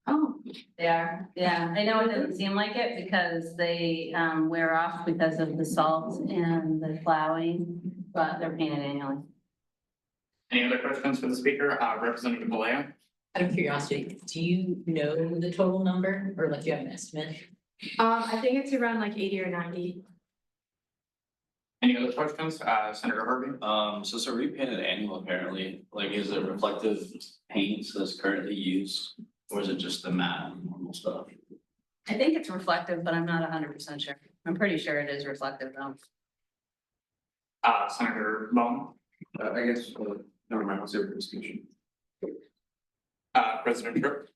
Oh. They are, yeah. I know it doesn't seem like it because they wear off because of the salt and the plowing, but they're painted annually. Any other questions for the speaker? Representative Malaya? Out of curiosity, do you know the total number or like do you have an estimate? I think it's around like 80 or 90. Any other questions? Senator Harvey? So it's a repainted annual apparently, like is it reflective paints that's currently used? Or is it just the matte normal stuff? I think it's reflective, but I'm not 100% sure. I'm pretty sure it is reflective though. Senator Bone? I guess, never mind, I'll save it for discussion. President Tripp?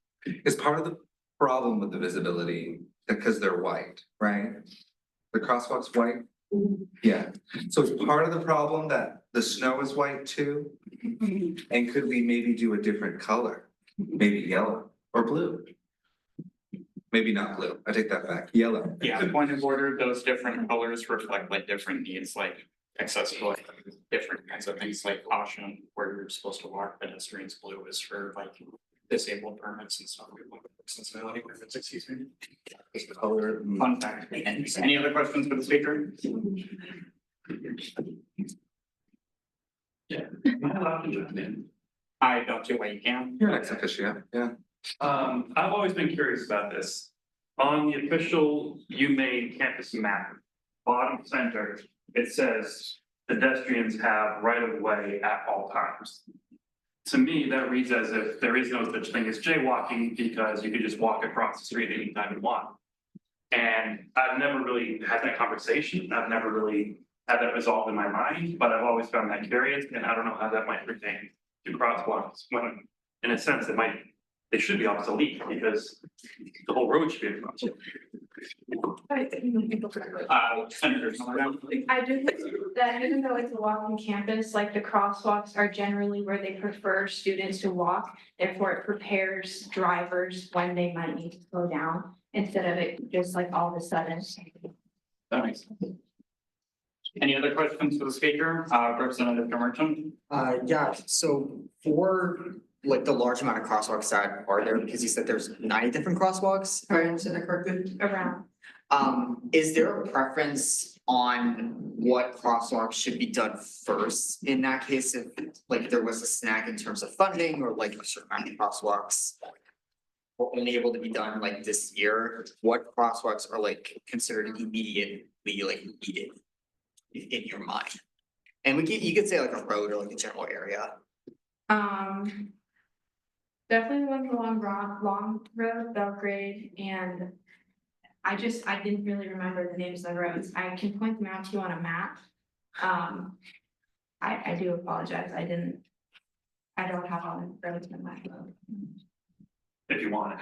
Is part of the problem with the visibility because they're white, right? The crosswalk's white? Yeah, so it's part of the problem that the snow is white too? And could we maybe do a different color? Maybe yellow or blue? maybe not blue, I take that back, yellow. Yeah, point of order, those different colors reflect like different needs, like accessibility, different kinds of things like caution, where you're supposed to walk, pedestrians, blue is for like disabled permits and stuff. Accessibility, excuse me. Is the color. Fun fact. Any other questions for the speaker? Yeah. Am I allowed to jump in? I don't see why you can. You're an ex officio, yeah. I've always been curious about this. On the official UMaine campus map, bottom center, it says pedestrians have right of way at all times. To me, that reads as if there is no such thing as jaywalking because you could just walk across the street anytime you want. And I've never really had that conversation. I've never really had that resolved in my mind, but I've always found that curious, and I don't know how that might pertain to crosswalks when, in a sense, they should be obsolete because the whole road should be across. Senator. I do think that even though it's a walking campus, like the crosswalks are generally where they prefer students to walk. Therefore, it prepares drivers when they might need to slow down instead of it just like all of a sudden. That makes sense. Any other questions for the speaker, Representative Merchant? Yeah, so for like the large amount of crosswalks that are there, because you said there's 9 different crosswalks, if I understand that correctly? Around. Is there a preference on what crosswalks should be done first? In that case, if like there was a snag in terms of funding or like a certain amount of crosswalks were only able to be done like this year, what crosswalks are like considered immediately like needed in your mind? And you could say like a road or like a general area. Definitely the ones along Long Road, Belgrade, and I didn't really remember the names of the roads. I can point them out to you on a map. I do apologize. I don't have all the roads in my phone. If you want.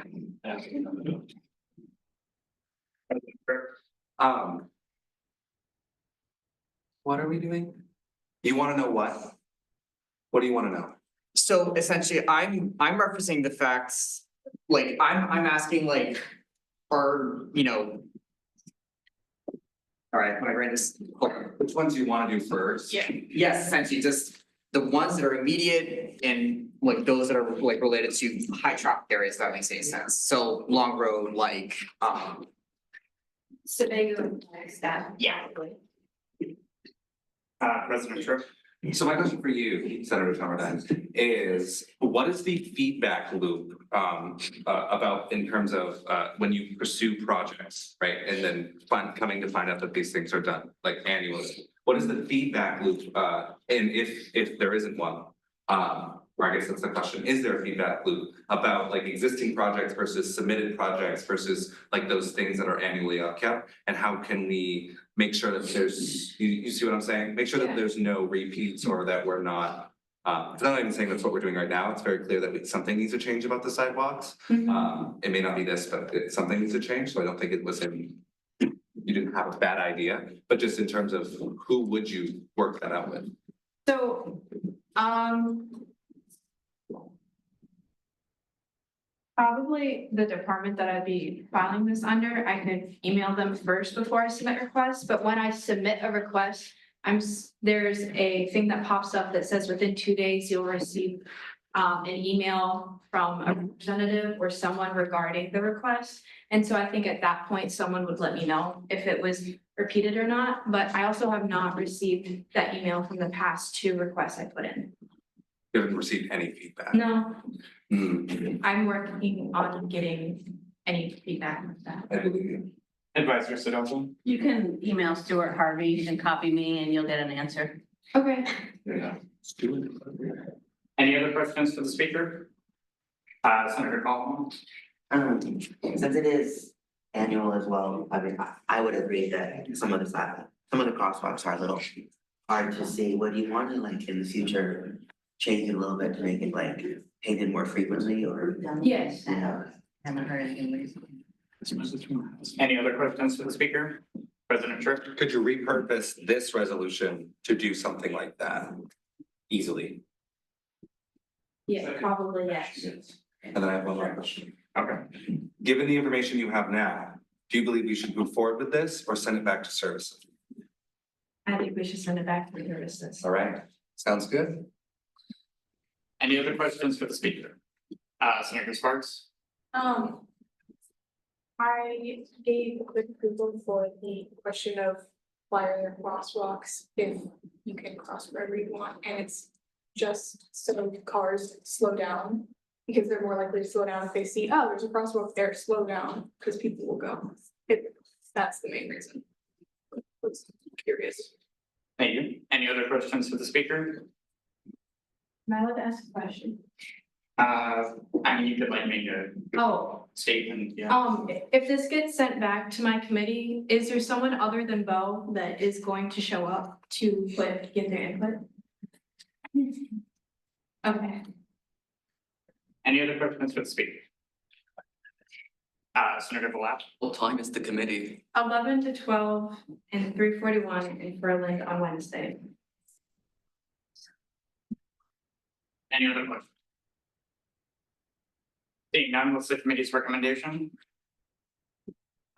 What are we doing? You wanna know what? What do you wanna know? So essentially, I'm referencing the facts, like, I'm asking like, are, you know. All right, when I read this. Which ones do you wanna do first? Yeah, yes, essentially, just the ones that are immediate and like those that are like related to high traffic areas, if that makes any sense. So Long Road, like, Sebago and Flagstaff. Yeah. President Tripp. So my question for you, Senator Tomerdine, is what is the feedback loop about in terms of when you pursue projects, right? And then coming to find out that these things are done like annually. What is the feedback loop? And if there isn't one, or I guess that's the question, is there a feedback loop about like existing projects versus submitted projects versus like those things that are annually upkept? And how can we make sure that there's, you see what I'm saying? Make sure that there's no repeats or that we're not, because I'm not even saying that's what we're doing right now. It's very clear that something needs to change about the sidewalks. It may not be this, but something needs to change. So I don't think it was you didn't have a bad idea, but just in terms of who would you work that out with? So, probably the department that I'd be filing this under, I could email them first before I submit requests, but when I submit a request, there's a thing that pops up that says within 2 days, you'll receive an email from a representative or someone regarding the request. And so I think at that point, someone would let me know if it was repeated or not, but I also have not received that email from the past 2 requests I put in. You haven't received any feedback? No. I'm working on getting any feedback with that. I believe you. Advisor Sidoti. You can email Stuart Harvey and copy me and you'll get an answer. Okay. Yeah. Any other questions for the speaker? Senator Caldwell. Since it is annual as well, I mean, I would agree that some of the crosswalks are a little hard to see. What do you want to like in the future change it a little bit to make it like painted more frequently or? Yes. Haven't heard anything recently. Any other questions for the speaker? President Tripp. Could you repurpose this resolution to do something like that easily? Yeah, probably yes. And then I have one more question. Okay. Given the information you have now, do you believe we should move forward with this or send it back to services? I think we should send it back to the services. All right, sounds good. Any other questions for the speaker? Senator Sparks? I gave a quick Google for the question of wire crosswalks, if you can cross wherever you want, and it's just so cars slow down. Because they're more likely to slow down if they see, oh, there's a crosswalk there, slow down, because people will go. That's the main reason. Was curious. Thank you. Any other questions for the speaker? Am I allowed to ask a question? I mean, you could like make a Oh, statement, yeah. if this gets sent back to my committee, is there someone other than Bo that is going to show up to give their input? Okay. Any other questions for the speaker? Senator Blat? What time is the committee? 11 to 12 and 3:41 in Berlin on Wednesday. Any other questions? Seeing none, what's the committee's recommendation?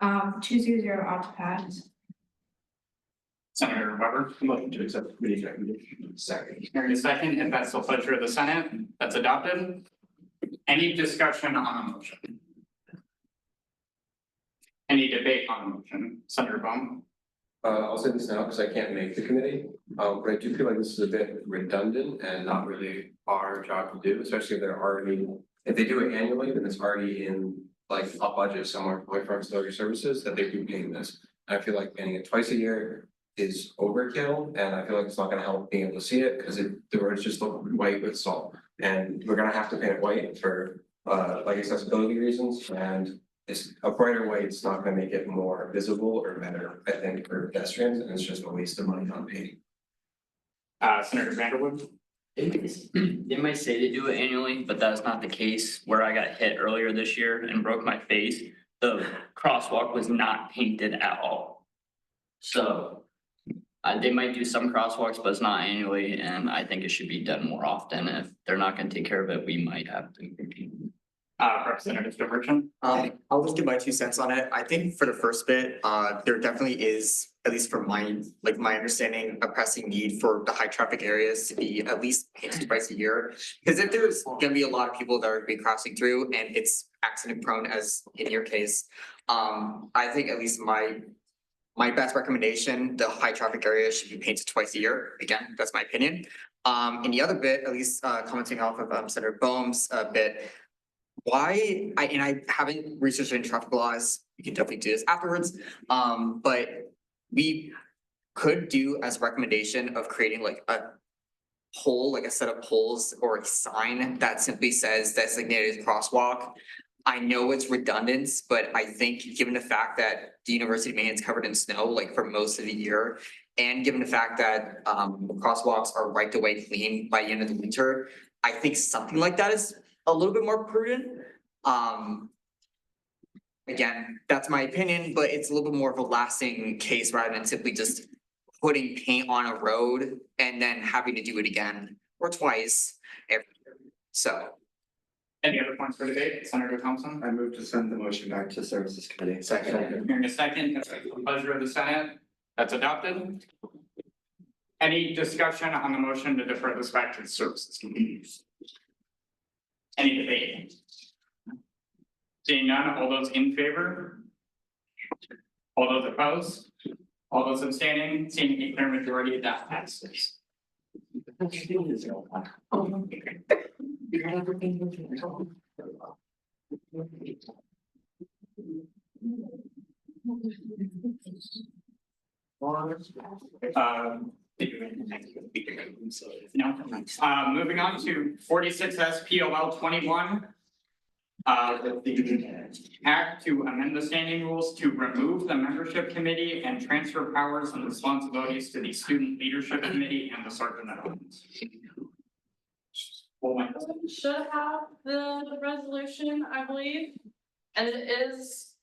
2-0 ought to pass. Senator Weber? Motion to accept the committee's recommendation. Second. Hearing a second, if that's the pleasure of the Senate, that's adopted. Any discussion on the motion? Any debate on the motion? Senator Bowman? I'll say this now because I can't make the committee, but I do feel like this is a bit redundant and not really our job to do, especially if they're already, if they do it annually, then it's already in like a budget somewhere for auxiliary services that they'd be paying this. I feel like paying it twice a year is overkill, and I feel like it's not gonna help being able to see it because the roads just look white with salt. And we're gonna have to paint it white for like accessibility reasons, and it's a brighter white, it's not gonna make it more visible or better, I think, for pedestrians, and it's just a waste of money on painting. Senator Vanderwood? They might say they do it annually, but that's not the case. Where I got hit earlier this year and broke my face, the crosswalk was not painted at all. So they might do some crosswalks, but it's not annually, and I think it should be done more often. If they're not gonna take care of it, we might have to. Representative Diversion? I'll just give my 2 cents on it. I think for the first bit, there definitely is, at least from my understanding, a pressing need for the high traffic areas to be at least painted twice a year. Because if there's gonna be a lot of people that are gonna be crossing through and it's accident prone, as in your case, I think at least my best recommendation, the high traffic areas should be painted twice a year. Again, that's my opinion. And the other bit, at least commenting off of Senator Bohm's bit, I haven't researched any traffic laws, we can definitely do this afterwards. But we could do as a recommendation of creating like a pole, like a set of poles or a sign that simply says designated crosswalk. I know it's redundant, but I think given the fact that the University of Maine is covered in snow like for most of the year, and given the fact that crosswalks are right away clean by the end of the winter, I think something like that is a little bit more prudent. Again, that's my opinion, but it's a little bit more of a lasting case rather than simply just putting paint on a road and then having to do it again or twice every year. So. Any other points for debate? Senator Thompson? I move to send the motion back to Services Committee. Second. Hearing a second, if it's the pleasure of the Senate, that's adopted. Any discussion on the motion to defer this back to the Services Committee? Any debate? Seeing none, all those in favor? All those opposed? All those abstaining? Seeing a clear majority, that passes. Moving on to 46 SPOL 21. The act to amend the standing rules to remove the membership committee and transfer powers and responsibilities to the student leadership committee and the sergeant at arms. Should have the resolution, I believe. And it is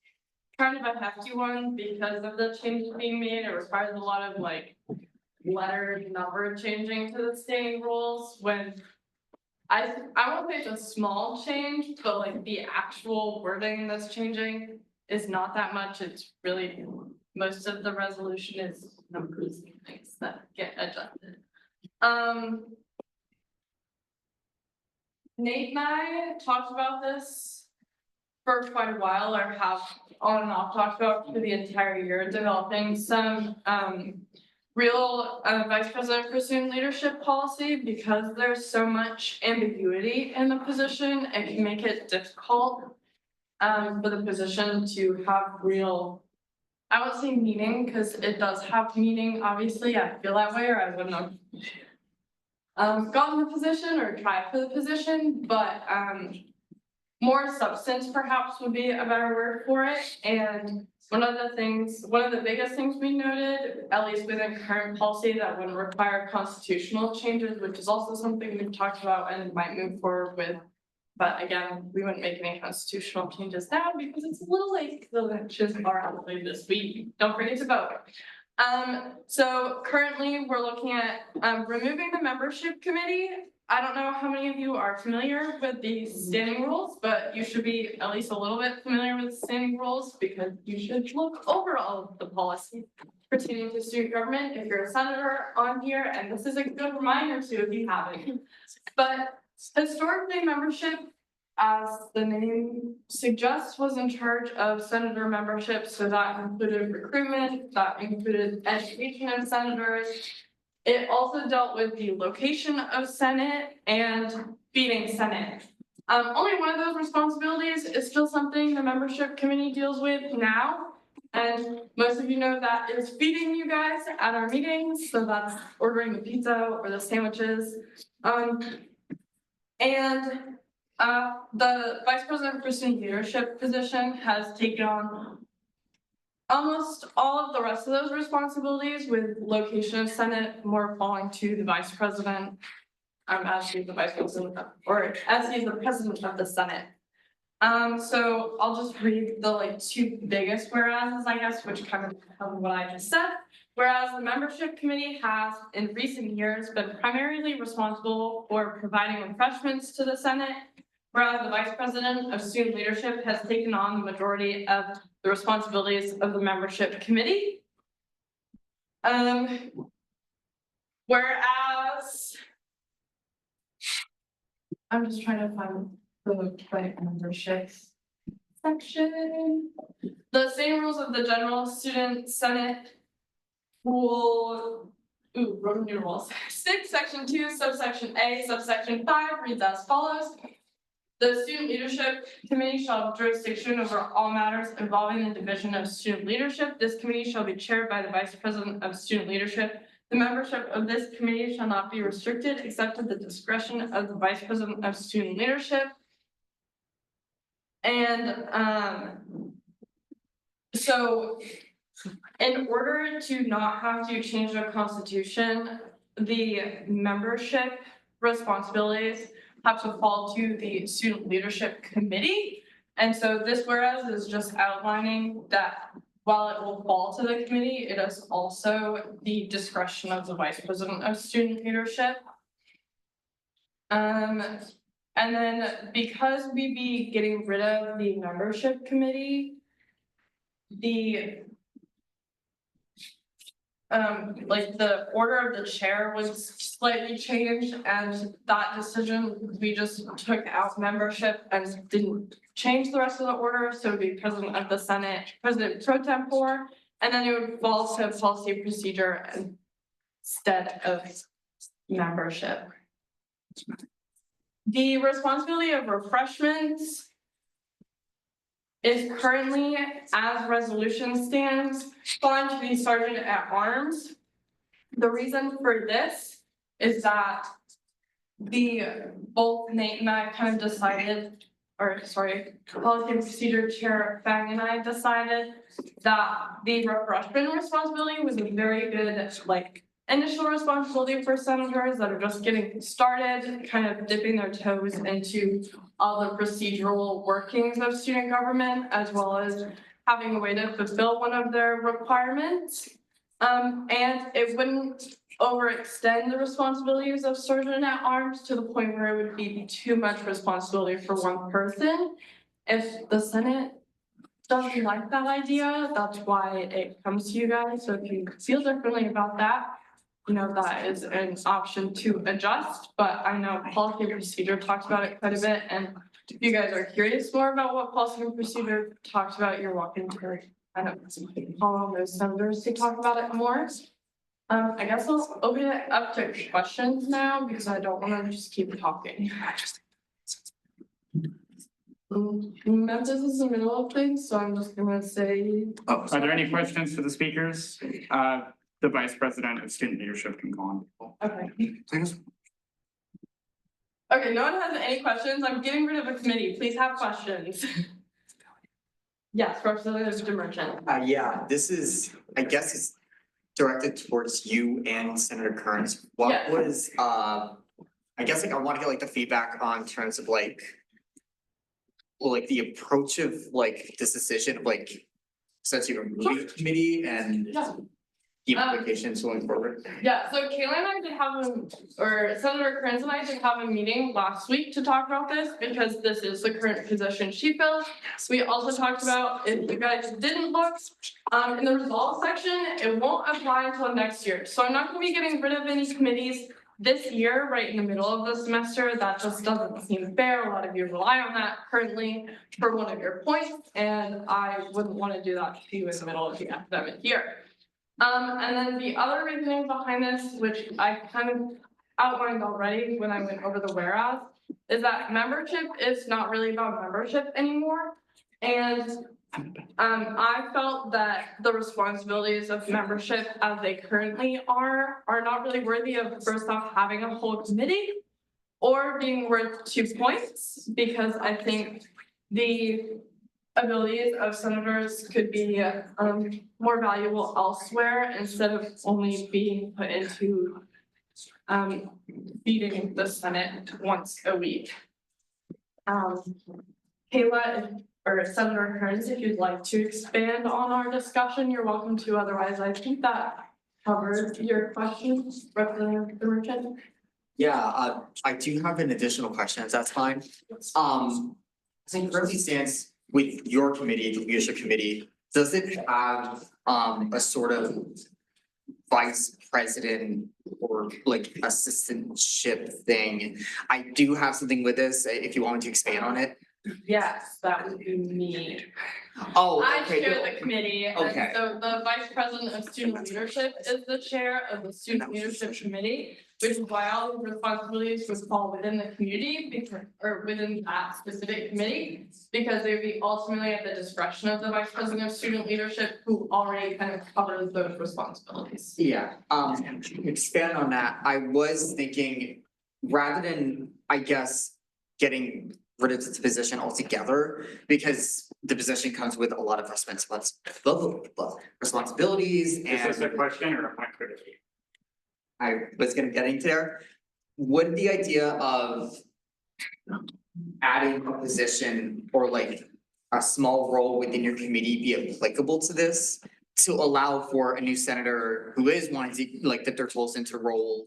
kind of a hefty one because of the changes being made. It requires a lot of like letter number changing to the standing rules when I won't say it's a small change, but like the actual wording that's changing is not that much. It's really, most of the resolution is numbers and things that get adjusted. Nate and I talked about this for quite a while, or have on and off talked about for the entire year, developing some real vice president for student leadership policy, because there's so much ambiguity in the position. It can make it difficult for the position to have real, I won't say meaning, because it does have meaning, obviously. I feel that way, or I wouldn't have gotten the position or tried for the position, but more substance perhaps would be a better word for it. And one of the biggest things we noted, at least within current policy, that would require constitutional changes, which is also something we've talked about and might move forward with. But again, we wouldn't make any constitutional changes now because it's a little late. The elections are out this week. Don't forget to vote. So currently we're looking at removing the membership committee. I don't know how many of you are familiar with the standing rules, but you should be at least a little bit familiar with standing rules, because you should look over all of the policy pertaining to student government if you're a senator on here, and this is a good reminder too if you haven't. But historically, membership, as the name suggests, was in charge of senator membership, so that included recruitment, that included education of senators. It also dealt with the location of Senate and feeding Senate. Only one of those responsibilities is still something the membership committee deals with now. And most of you know that is feeding you guys at our meetings. So that's ordering the pizza or the sandwiches. The vice president for student leadership position has taken on almost all of the rest of those responsibilities, with location of Senate more falling to the vice president, as he's the vice president, or as he's the president of the Senate. So I'll just read the two biggest whereases, I guess, which kind of cover what I just said. Whereas the membership committee has in recent years been primarily responsible for providing refreshments to the Senate, whereas the vice president of student leadership has taken on the majority of the responsibilities of the membership committee. Whereas, I'm just trying to find the right membership section. The same rules of the general student senate rule, Roman numerals 6, section 2, subsection A, subsection 5 reads as follows. The student leadership committee shall have jurisdiction over all matters involving the division of student leadership. This committee shall be chaired by the vice president of student leadership. The membership of this committee shall not be restricted except at the discretion of the vice president of student leadership. And so in order to not have to change the constitution, the membership responsibilities have to fall to the student leadership committee. And so this whereas is just outlining that while it will fall to the committee, it is also the discretion of the vice president of student leadership. And then because we be getting rid of the membership committee, the the order of the chair was slightly changed, and that decision, we just took out membership and didn't change the rest of the order, so it would be president of the Senate, president pro tempore, and then it would fall to policy procedure instead of membership. The responsibility of refreshments is currently, as resolution stands, falling to the sergeant at arms. The reason for this is that both Nate and I kind of decided, policy and procedure chair Fang and I decided that the refreshment responsibility was a very good initial responsibility for senators that are just getting started, kind of dipping their toes into all the procedural workings of student government, as well as having a way to fulfill one of their requirements. And it wouldn't overextend the responsibilities of sergeant at arms to the point where it would be too much responsibility for one person. If the Senate doesn't like that idea, that's why it comes to you guys. So if you feel differently about that, you know, that is an option to adjust. But I know policy and procedure talks about it quite a bit. And if you guys are curious more about what policy and procedure talks about, you're welcome to kind of call on those senators to talk about it more. I guess I'll open it up to questions now because I don't want to just keep talking. Memphis is in the middle of things, so I'm just gonna say. Are there any questions for the speakers? The vice president of student leadership can go on. Okay. Okay, no one has any questions. I'm getting rid of a committee. Please have questions. Yes, Representative DeMerchant. Yeah, this is, I guess it's directed towards you and Senator Kearns. What Yes. was, I guess like I want to get like the feedback on terms of like the approach of like this decision of like essentially removing the committee and Yeah. the implications going forward. Yeah, so Kayla and I did have or Senator Kearns and I did have a meeting last week to talk about this because this is the current position she fills. We also talked about, if you guys didn't look, in the results section, it won't apply until next year. So I'm not gonna be getting rid of any committees this year, right in the middle of the semester. That just doesn't seem fair. A lot of you rely on that currently for one of your points, and I wouldn't want to do that to you in the middle of the academic year. And then the other reasoning behind this, which I kind of outlined already when I went over the whereas, is that membership is not really about membership anymore. And I felt that the responsibilities of membership as they currently are not really worthy of, first off, having a whole committee or being worth 2 points, because I think the abilities of senators could be more valuable elsewhere instead of only being put into feeding the Senate once a week. Kayla or Senator Kearns, if you'd like to expand on our discussion, you're welcome to. Otherwise, I think that covers your questions, Representative DeMerchant. Yeah, I do have an additional question, if that's fine. As it currently stands with your committee, the leadership committee, does it have a sort of vice president or like assistantship thing? I do have something with this, if you want me to expand on it. Yes, that would be me. Oh, I okay, chair good. the committee, and Okay. so the vice president of student leadership is the chair of the student leadership committee, which is why all the responsibilities would fall within the community because, or within that specific committee, because they would be ultimately at the discretion of the vice president of student leadership, who already kind of covers those responsibilities. Yeah, expand on that, I was thinking, rather than, I guess, getting rid of this position altogether, because the position comes with a lot of responsibilities Is this a and question or a point critically? I was gonna get into there. Would the idea of adding a position or like a small role within your committee be applicable to this? To allow for a new senator who is wanting to, like, dip their toes into role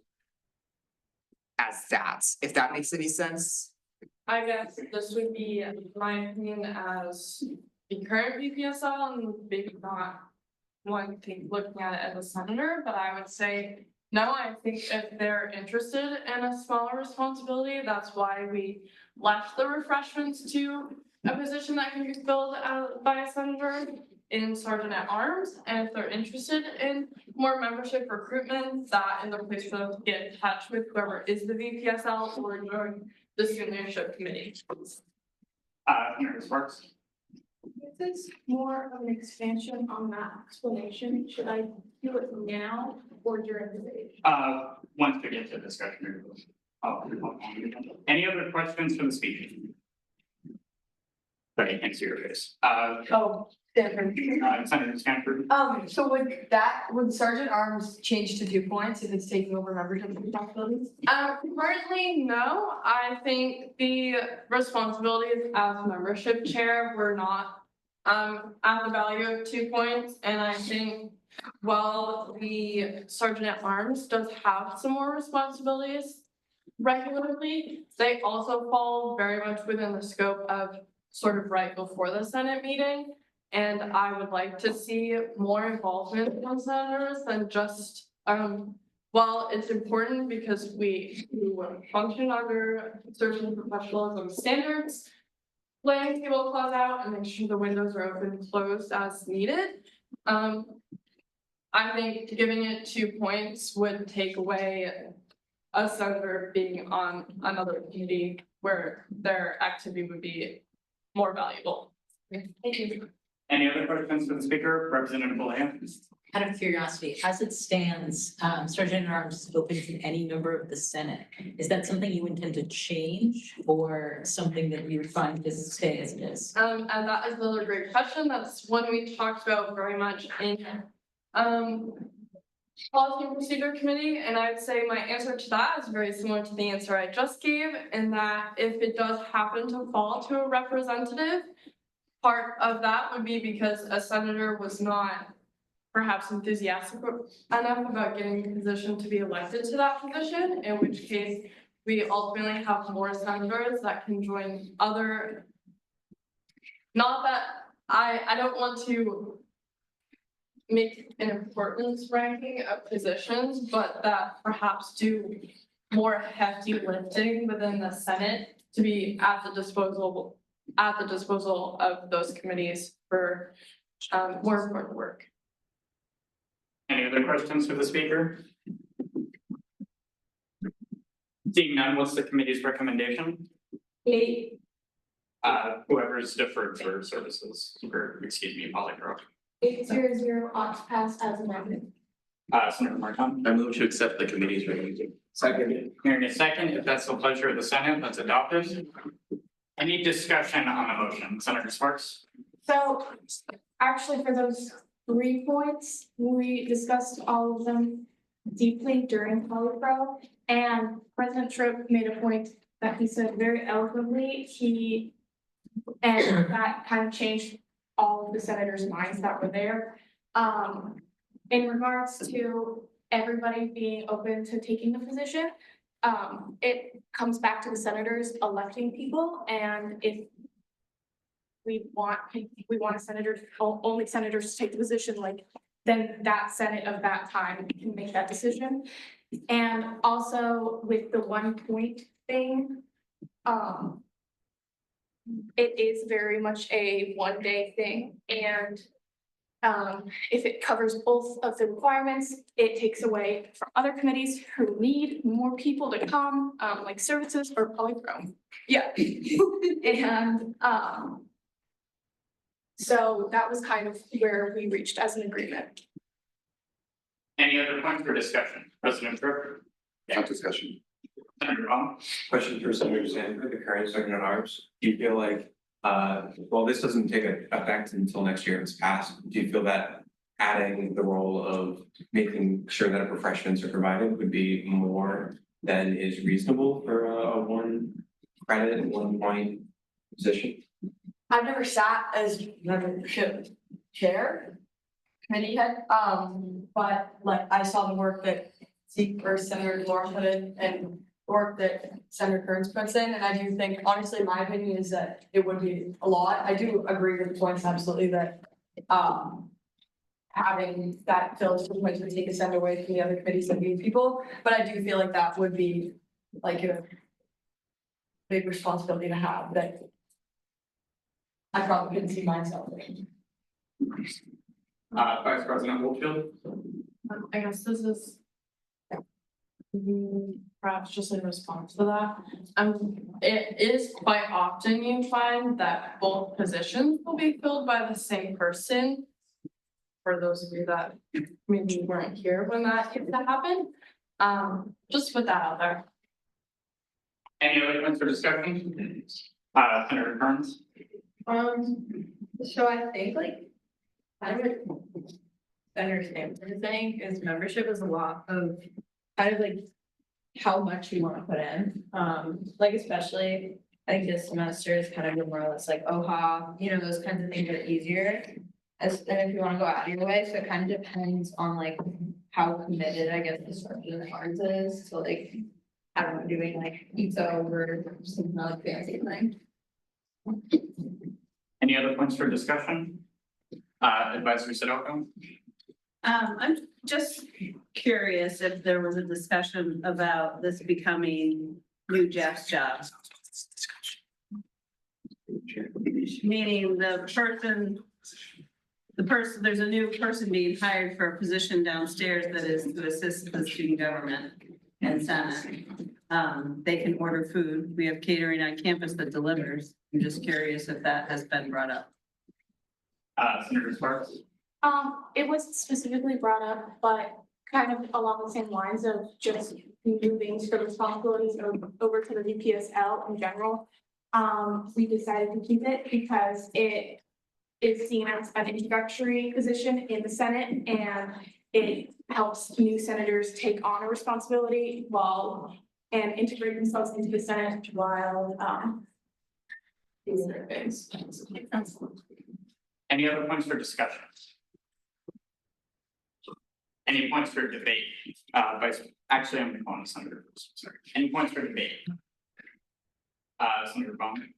as that, if that makes any sense? I guess this would be my opinion as the current VPSL and maybe not one thing looking at it as a senator, but I would say, no, I think if they're interested in a smaller responsibility, that's why we left the refreshments to a position that can be filled by a senator in sergeant at arms. And if they're interested in more membership recruitment, that is a place for them to get in touch with whoever is the VPSL or join the student leadership committee. Mayor Sparks. This is more of an expansion on that explanation. Should I do it now or during the day? Once we get to discussion. Any other questions for the speaker? Sorry, I can't see your face. Senator Stanford. So would Sergeant Arms change to 2 points if it's taking over membership responsibilities? Currently, no. I think the responsibilities as membership chair were not at the value of 2 points, and I think while the sergeant at arms does have some more responsibilities regularly, they also fall very much within the scope of sort of right before the Senate meeting. And I would like to see more involvement from senators than just, while it's important because we function under certain professionalism standards, letting people close out and make sure the windows are open and closed as needed. I think giving it 2 points would take away a senator being on another committee where their activity would be more valuable. Thank you. Any other questions for the speaker? Representative Boulay? Out of curiosity, as it stands, Sergeant at Arms is open to any member of the Senate. Is that something you intend to change or something that you would find to stay as it is? And that is another great question. That's one we talked about very much in Policy and Procedure Committee, and I'd say my answer to that is very similar to the answer I just gave, in that if it does happen to fall to a representative, part of that would be because a senator was not perhaps enthusiastic enough about getting the position to be elected to that position, in which case we ultimately have more senators that can join other. Not that I don't want to make an importance ranking of positions, but that perhaps do more hefty lifting within the Senate to be at the disposal of those committees for more important work. Any other questions for the speaker? Seeing none, what's the committee's recommendation? 8. Whoever's deferred for services, or excuse me, polygraph. 800 ought to pass as amended. Senator Martin. I move to accept the committee's recommendation. Second. Hearing a second, if that's the pleasure of the Senate, let's adopt it. Any discussion on the motion? Senator Sparks? So actually for those 3 points, we discussed all of them deeply during polypro, and President Tripp made a point that he said very eloquently, and that kind of changed all of the senators' minds that were there. In regards to everybody being open to taking the position, it comes back to the senators electing people, and if we want a senator, only senators to take the position, like, then that Senate of that time can make that decision. And also with the 1 point thing, it is very much a one-day thing, and if it covers both of the requirements, it takes away from other committees who need more people to come, like services or polypro. Yeah. And so that was kind of where we reached as an agreement. Any other points for discussion? President Tripp? Yeah, discussion. Senator Vaughn? Question for Senator Sandberg, the current Sergeant at Arms. Do you feel like, well, this doesn't take effect until next year it's passed. Do you feel that adding the role of making sure that refreshments are provided would be more than is reasonable for a 1 credit, 1 point position? I've never sat as membership chair, committee head, but like I saw the work that Senator Laura put in and work that Senator Kearns puts in, and I do think, honestly, my opinion is that it would be a lot. I do agree with the points absolutely that having that filled 2 points would take a senator away from the other committees that need people, but I do feel like that would be like a big responsibility to have that I probably couldn't see myself in. Vice President Wolfield? I guess this is perhaps just in response to that. It is quite often you find that both positions will be filled by the same person. For those of you that maybe weren't here when that used to happen, just put that out there. Any other points for discussion? Senator Kearns? So I think like, kind of what Senator Stanford is saying is membership is a lot of kind of like how much you want to put in. Like especially I think this semester is kind of more or less like OHA, you know, those kinds of things are easier. and if you wanna go out of your way, so it kind of depends on like how committed, I guess, the sergeant at arms is, so like, I don't know, doing like pizza or something like fancy thing. Any other points for discussion? Advisory Sudoku? I'm just curious if there was a discussion about this becoming new Jeff's job. Meaning the person, there's a new person being hired for a position downstairs that is to assist the student government and Senate. They can order food. We have catering on campus that delivers. I'm just curious if that has been brought up. Senator Sparks? It wasn't specifically brought up, but kind of along the same lines of just moving the responsibilities over to the VPSL in general. We decided to keep it because it is seen as an introductory position in the Senate, and it helps new senators take on a responsibility and integrate themselves into the Senate while these other things. Any other points for discussion? Any points for debate? Actually, I'm calling Senator first, sorry. Any points for debate? Senator Bowman?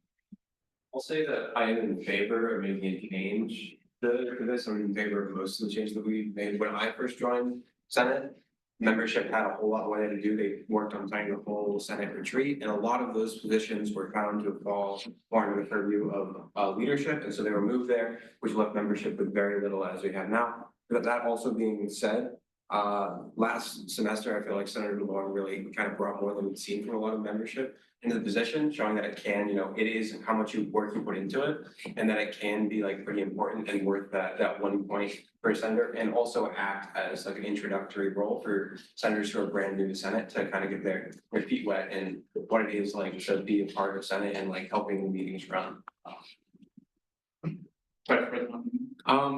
I'll say that I am in favor of making a change for this. I'm in favor of most of the changes that we made when I first joined Senate. Membership had a whole lot more to do. They worked on planning the whole Senate retreat, and a lot of those positions were found to fall more under the purview of leadership, and so they were moved there, which left membership with very little as we have now. But that also being said, last semester, I feel like Senator DeLong really kind of brought more than we've seen from a lot of membership into the position, showing that it can, it is how much work you put into it, and that it can be like pretty important and worth that 1 point per senator, and also act as like an introductory role for senators who are brand new to Senate to kind of get their feet wet and what it is like to be a part of Senate and like helping the meetings run.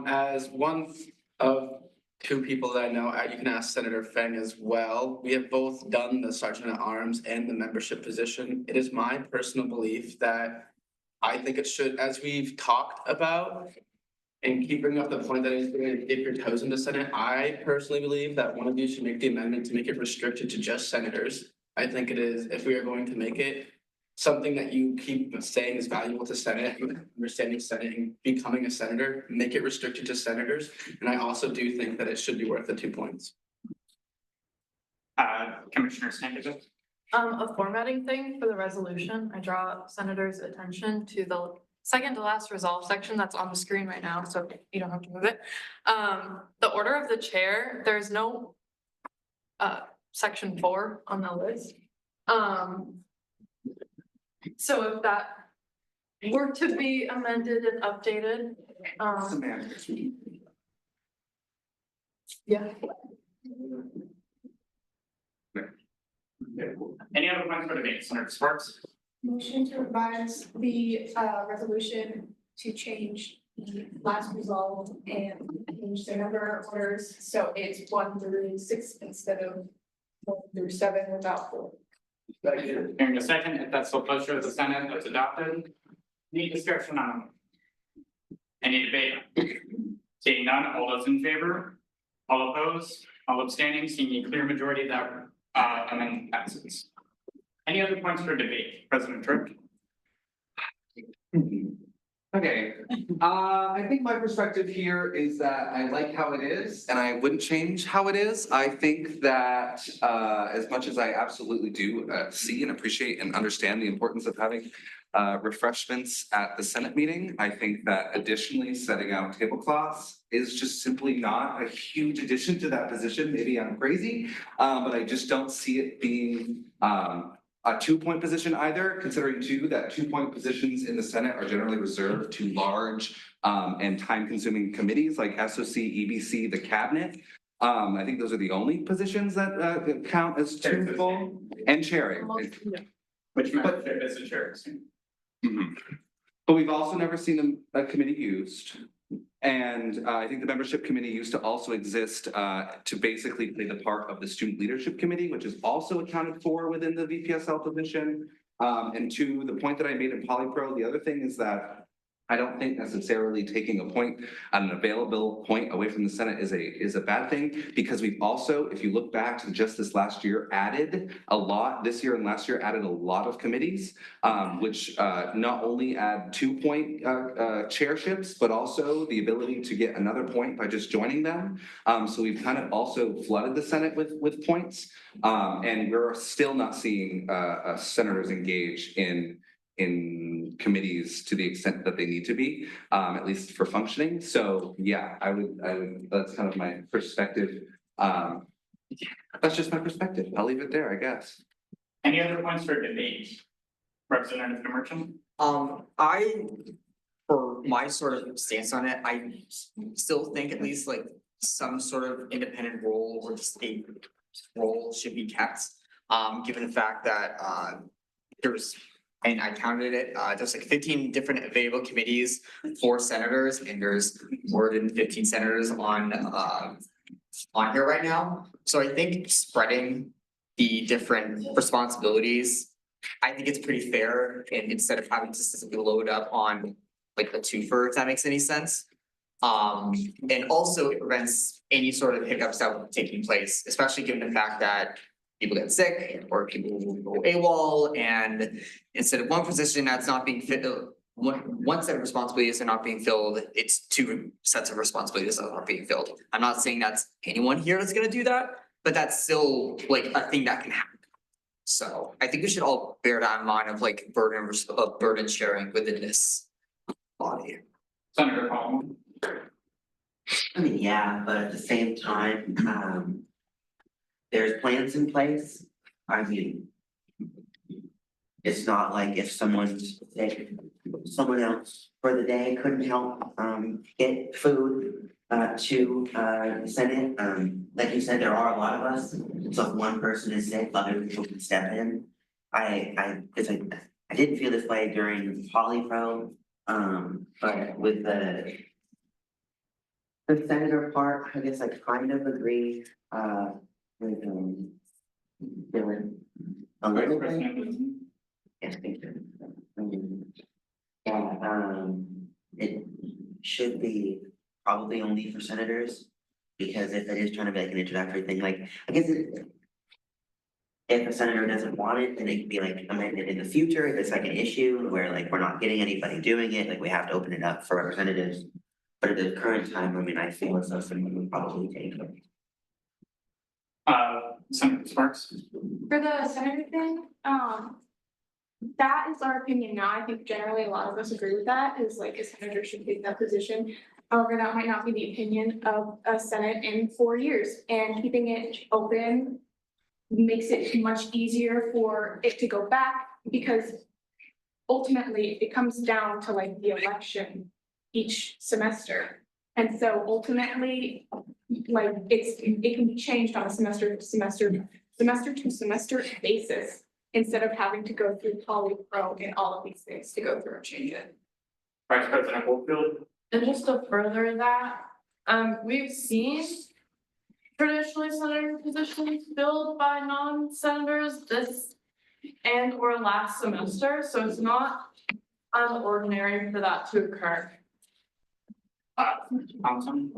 As one of two people that I know, you can ask Senator Feng as well. We have both done the sergeant at arms and the membership position. It is my personal belief that I think it should, as we've talked about, and keep bringing up the point that it's going to dip your toes into Senate, I personally believe that one of you should make the amendment to make it restricted to just senators. I think it is, if we are going to make it something that you keep saying is valuable to Senate, understanding Senate and becoming a senator, make it restricted to senators. And I also do think that it should be worth the 2 points. Commissioner Stankovich? A formatting thing for the resolution, I draw senators' attention to the second to last resolve section that's on the screen right now, so you don't have to move it. The order of the chair, there's no section 4 on the list. So if that were to be amended and updated, yeah. Any other points for debate? Senator Sparks? Motion to revise the resolution to change the last resolve and change the number of orders, so it's 1 through 6 instead of 1 through 7 without 4. Hearing a second, if that's the pleasure of the Senate, that's adopted. Any discussion on it? Any debate? Seeing none, all those in favor? All opposed? All abstaining? Seeing a clear majority, that amendment passes. Any other points for debate? President Tripp? Okay, I think my perspective here is that I like how it is and I wouldn't change how it is. I think that as much as I absolutely do see and appreciate and understand the importance of having refreshments at the Senate meeting, I think that additionally setting out tablecloths is just simply not a huge addition to that position. Maybe I'm crazy, but I just don't see it being a 2-point position either, considering too that 2-point positions in the Senate are generally reserved to large and time-consuming committees like SOC, EBC, the cabinet. I think those are the only positions that count as 2 full and chairing. Which membership is a chair? But we've also never seen a committee used. And I think the membership committee used to also exist to basically play the part of the student leadership committee, which is also accounted for within the VPSL position. And to the point that I made in Polypro, the other thing is that I don't think necessarily taking a point, an available point away from the Senate is a bad thing, because we've also, if you look back to just this last year, added a lot, this year and last year, added a lot of committees, which not only add 2-point chairships, but also the ability to get another point by just joining them. So we've kind of also flooded the Senate with points, and we're still not seeing senators engage in committees to the extent that they need to be, at least for functioning. So yeah, I would, that's kind of my perspective. That's just my perspective. I'll leave it there, I guess. Any other points for debate? Representative Merchant? For my sort of stance on it, I still think at least like some sort of independent role or just a role should be kept. Given the fact that there's, and I counted it, there's like 15 different available committees for senators, and there's more than 15 senators on here right now. So I think spreading the different responsibilities, I think it's pretty fair, and instead of having to specifically load up on like a twofer, if that makes any sense. And also it prevents any sort of hiccups that were taking place, especially given the fact that people get sick or people go AWOL, and instead of one position that's not being filled, one set of responsibilities are not being filled, it's 2 sets of responsibilities that are being filled. I'm not saying that's anyone here that's gonna do that, but that's still like a thing that can happen. So I think we should all bear that in mind of like burden sharing within this body. Senator Collins? I mean, yeah, but at the same time, there's plans in place. I mean, it's not like if someone's sick, someone else for the day couldn't help get food to the Senate. Like you said, there are a lot of us, so if one person is sick, other people can step in. I didn't feel this way during polypro, but with the senator part, I guess I kind of agree with Dylan a little bit. Yes, thank you. It should be probably only for senators, because if it is trying to be like an introductory thing, like, I guess if a senator doesn't want it, then it can be like amended in the future, if it's like an issue where like we're not getting anybody doing it, like we have to open it up for representatives. But at the current time, I mean, I feel as though someone would probably take it. Senator Sparks? For the senator thing, that is our opinion now. I think generally a lot of us agree with that, is like a senator should take that position. However, that might not be the opinion of a Senate in 4 years, and keeping it open makes it much easier for it to go back, because ultimately it comes down to like the election each semester. And so ultimately, like it can be changed on a semester to semester basis, instead of having to go through polypro and all of these things to go through and change it. Vice President Wolfield? And just to further that, we've seen traditionally senator positions filled by non-senators this and or last semester, so it's not unordinary for that to occur.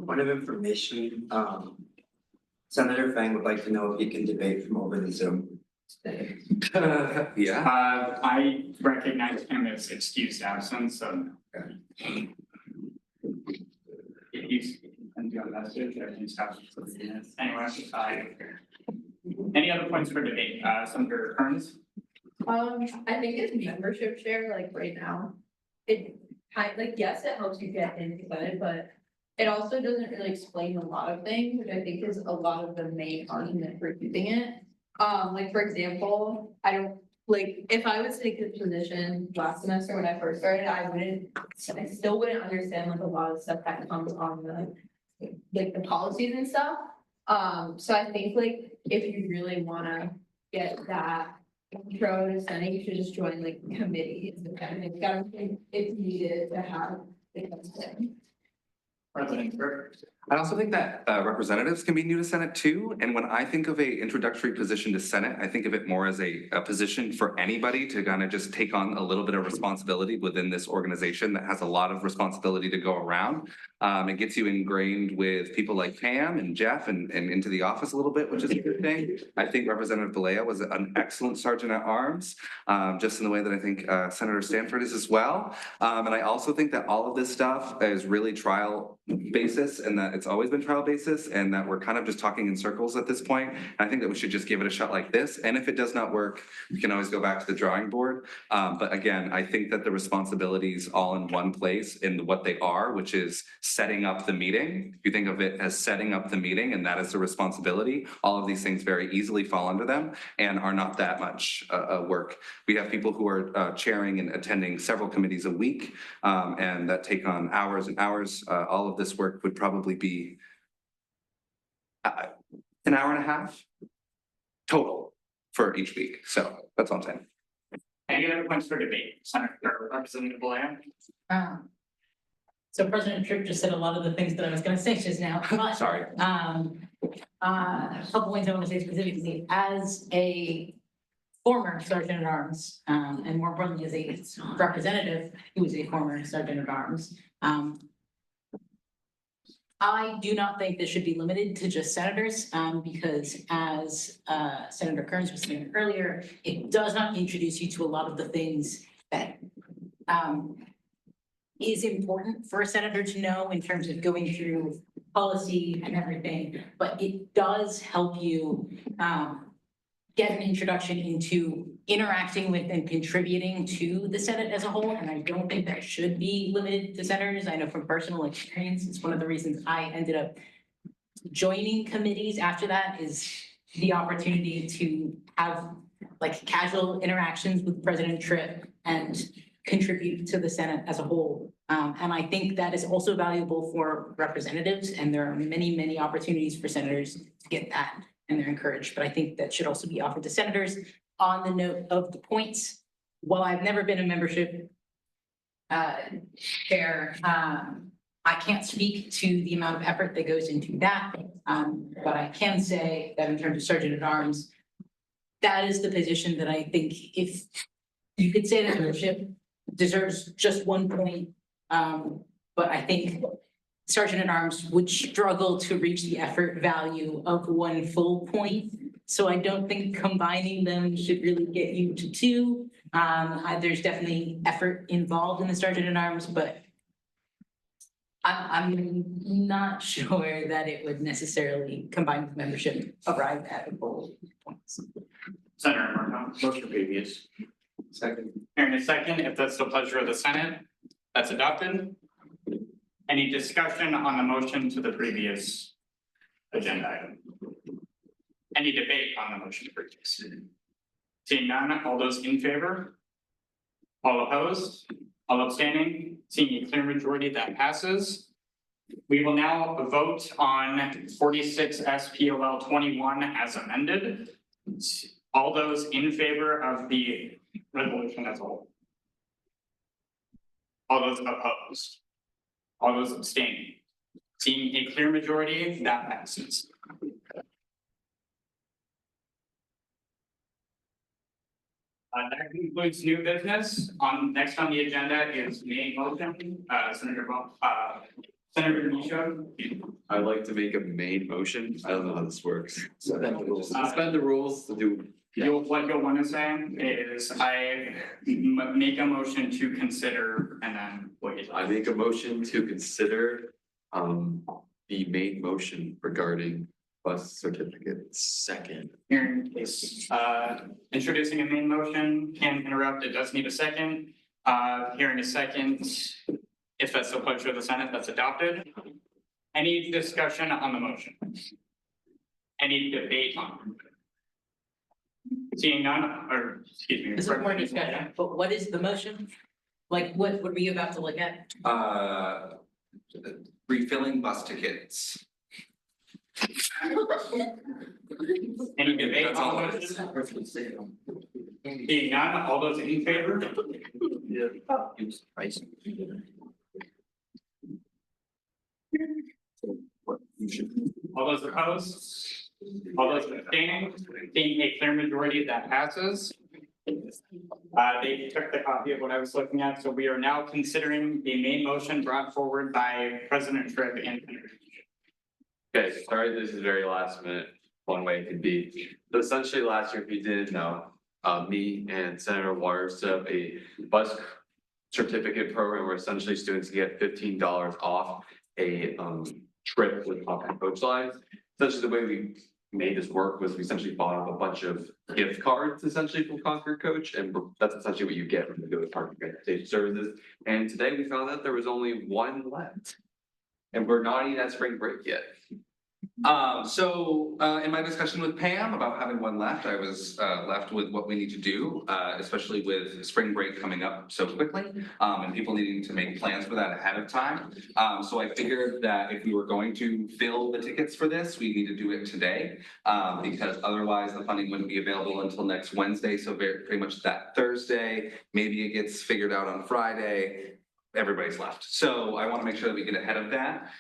Point of information, Senator Fang would like to know if he can debate from over the Zoom. Yeah. I recognize him as excused absence, so. He's, and on message, he's absent for the minutes. Anyway, any other points for debate? Senator Kearns? I think it's membership share, like right now. It kind like, yes, it helps you get into it, but it also doesn't really explain a lot of things, which I think is a lot of the main argument for keeping it. Like, for example, I don't, like, if I was to take this position last semester when I first started, I still wouldn't understand like a lot of stuff that comes on the policies and stuff. So I think like, if you really wanna get that intro to Senate, you should just join like committees and kind of, it's needed to have the thing. President Burke. I also think that representatives can be new to Senate too, and when I think of a introductory position to Senate, I think of it more as a position for anybody to kind of just take on a little bit of responsibility within this organization that has a lot of responsibility to go around. It gets you ingrained with people like Pam and Jeff and into the office a little bit, which is a good thing. I think Representative Balea was an excellent sergeant at arms, just in the way that I think Senator Stanford is as well. And I also think that all of this stuff is really trial basis, and that it's always been trial basis, and that we're kind of just talking in circles at this point. And I think that we should just give it a shot like this. And if it does not work, we can always go back to the drawing board. But again, I think that the responsibilities all in one place in what they are, which is setting up the meeting. If you think of it as setting up the meeting, and that is the responsibility, all of these things very easily fall under them and are not that much work. We have people who are chairing and attending several committees a week, and that take on hours and hours. All of this work would probably be an hour and a half total for each week. So that's all I'm saying. Any other points for debate? Senator or Representative Balea? So President Tripp just said a lot of the things that I was gonna say just now, but. Sorry. A couple points I want to say specifically, as a former sergeant at arms, and more importantly, as a representative who is a former sergeant at arms, I do not think this should be limited to just senators, because as Senator Kearns was saying earlier, it does not introduce you to a lot of the things that is important for a senator to know in terms of going through policy and everything, but it does help you get an introduction into interacting with and contributing to the Senate as a whole, and I don't think that should be limited to senators. I know from personal experience, it's one of the reasons I ended up joining committees after that, is the opportunity to have like casual interactions with President Tripp and contribute to the Senate as a whole. And I think that is also valuable for representatives, and there are many, many opportunities for senators to get that, and they're encouraged. But I think that should also be offered to senators. On the note of the points, while I've never been a membership chair, I can't speak to the amount of effort that goes into that. But I can say that in terms of sergeant at arms, that is the position that I think, if you could say that membership deserves just 1 point, but I think sergeant at arms would struggle to reach the effort value of 1 full point. So I don't think combining them should really get you to 2. There's definitely effort involved in the sergeant at arms, but I'm not sure that it would necessarily combine with membership arrive at the full points. Senator Markon. Motion previous. Second. Hearing a second, if that's the pleasure of the Senate, that's adopted. Any discussion on the motion to the previous agenda item? Any debate on the motion to previous? Seeing none, all those in favor? All opposed? All abstaining? Seeing a clear majority, that passes. We will now vote on 46 SPOL 21 as amended. All those in favor of the resolution as a whole? All those opposed? All those abstaining? Seeing a clear majority, that passes. That concludes new business. Next on the agenda is main motion, Senator Michaud. I'd like to make a main motion. I don't know how this works. So suspend the rules to do. What you'll want to say is I make a motion to consider, and then what you. I make a motion to consider the main motion regarding bus certificates. Second. Hearing is introducing a main motion, can interrupt, it does need a second. Hearing a second, if that's the pleasure of the Senate, that's adopted. Any discussion on the motion? Any debate on it? Seeing none, or excuse me. This is more discussion, but what is the motion? Like, what were we about to look at? Refilling bus tickets. Any debate on the motion? Seeing none, all those in favor? What you should. All those opposed? All those abstaining? Being a clear majority, that passes. They took the copy of what I was looking at, so we are now considering the main motion brought forward by President Tripp and. Okay, sorry, this is very last minute, one way it could be. So essentially last year, if you didn't know, me and Senator Waters set up a bus certificate program where essentially students get $15 off a trip with Concord Coach Lines. Essentially, the way we made this work was we essentially bought up a bunch of gift cards essentially from Concord Coach, and that's essentially what you get when you go to Concord Transportation Services. And today we found out there was only one left. And we're not even at spring break yet. In my discussion with Pam about having one left, I was left with what we need to do, especially with spring break coming up so quickly, and people needing to make plans for that ahead of time. So I figured that if we were going to fill the tickets for this, we need to do it today, because otherwise the funding wouldn't be available until next Wednesday. So pretty much that Thursday, maybe it gets figured out on Friday. Everybody's left. So I want to make sure that we get ahead of that.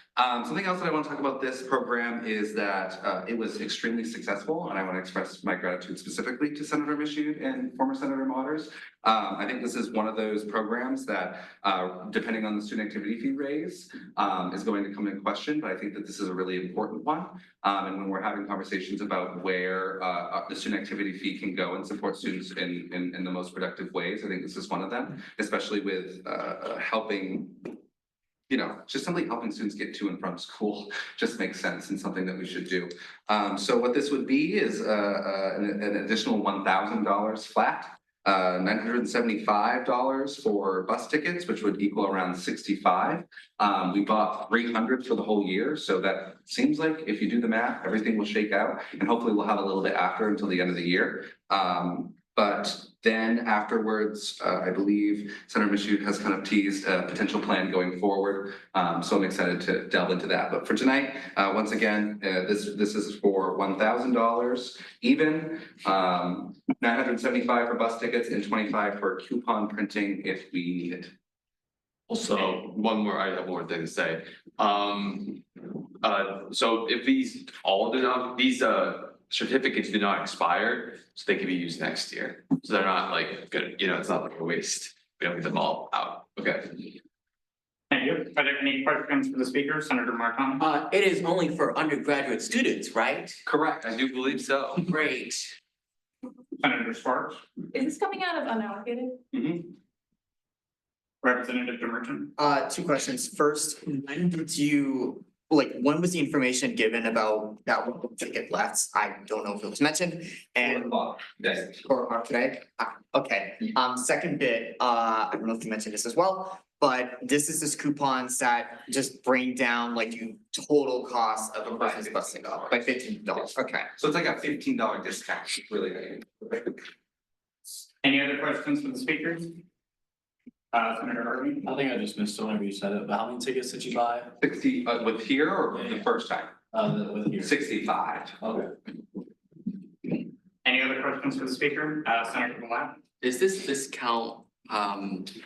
Something else that I want to talk about this program is that it was extremely successful, and I want to express my gratitude specifically to Senator Michoud and former Senator Waters. I think this is one of those programs that, depending on the student activity fee raise, is going to come in question, but I think that this is a really important one. And when we're having conversations about where the student activity fee can go and support students in the most productive ways, I think this is one of them, especially with helping, just simply helping students get to and from school just makes sense and something that we should do. So what this would be is an additional $1,000 flat. $975 for bus tickets, which would equal around 65. We bought 300 for the whole year, so that seems like if you do the math, everything will shake out, and hopefully we'll have a little bit after until the end of the year. But then afterwards, I believe Senator Michoud has kind of teased a potential plan going forward. So I'm excited to delve into that. But for tonight, once again, this is for $1,000 even, 975 for bus tickets and 25 for coupon printing if we need it. Also, I have one more thing to say. So if these certificates do not expire, so they can be used next year. So they're not like good, it's not like a waste. We don't get them all out. Okay. Thank you. Are there any questions for the speaker, Senator Marcon? It is only for undergraduate students, right? Correct, I do believe so. Great. Senator Sparks? Is this coming out of unallocated? Representative Demerton? 2 questions. First, when was the information given about that one ticket left? I don't know if it was mentioned. And 4 o'clock today? Okay. Second bit, I don't know if you mentioned this as well, but this coupons that just bring down like the total cost of a person's busing by $15. Okay. So it's like a $15 discount, really. Any other questions for the speakers? Senator Harvey? I think I just missed it whenever you said it, but how many tickets did you buy? 60 with here or the first time? With here. 65. Okay. Any other questions for the speaker? Senator Milan? Is this discount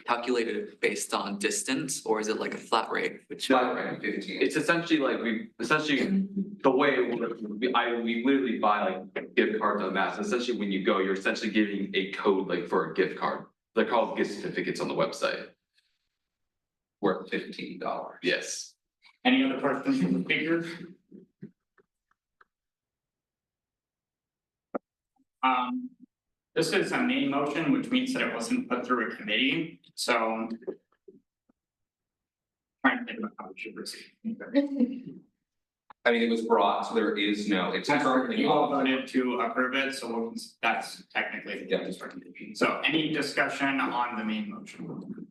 calculated based on distance, or is it like a flat rate? Flat rate, 15. It's essentially like the way it works, we literally buy like gift cards on mass. Essentially, when you go, you're essentially giving a code like for a gift card. They're called gift certificates on the website. Worth $15. Yes. Any other questions from the speakers? This is a main motion, which means that it wasn't put through a committee, so. Trying to think about how we should proceed. I mean, it was brought, so there is no, it's currently. You all voted to approve it, so that's technically the governor's recommendation. So any discussion on the main motion?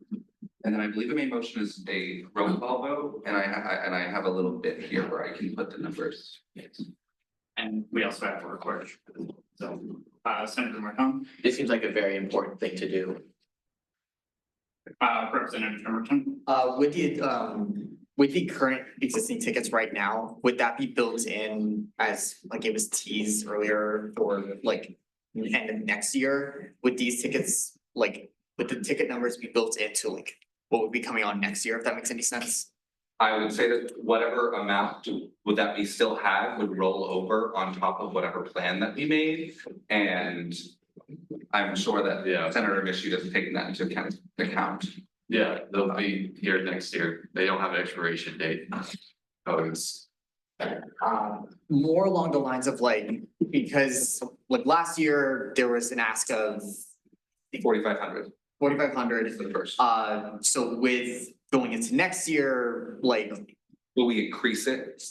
And then I believe the main motion is a roll call vote, and I have a little bit here where I can put the numbers. And we also have to record. So, Senator Marcon? This seems like a very important thing to do. Representative Demerton? With the current existing tickets right now, would that be built in as like it was teased earlier for like end of next year? Would these tickets would the ticket numbers be built into like what would be coming on next year, if that makes any sense? I would say that whatever amount would that we still have would roll over on top of whatever plan that we made. And I'm sure that Senator Michu has taken that into account. Yeah, they'll be here next year. They don't have an expiration date. Oh, it's. More along the lines of like, because like last year, there was an ask of 4,500. 4,500. For the first. So with going into next year, like. Will we increase it?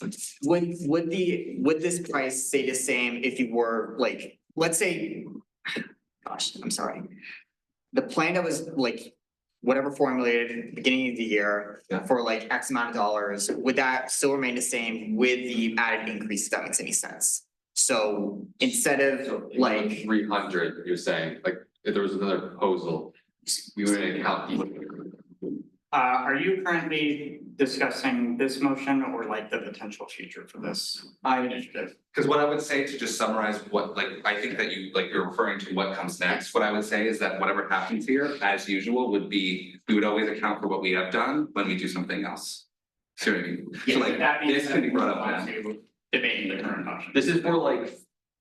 Would this price stay the same if you were like, let's say, gosh, I'm sorry. The plan that was like, whatever formulated at the beginning of the year for like X amount of dollars, would that still remain the same with the added increase, if that makes any sense? So instead of like. 300, you're saying, like, if there was another proposal, we wouldn't account. Are you currently discussing this motion or like the potential future for this initiative? Because what I would say to just summarize what, like, I think that you're referring to what comes next. What I would say is that whatever happens here, as usual, would be, we would always account for what we have done when we do something else. See what I mean? So like, this can be brought up now. Debating the current motion. This is for like,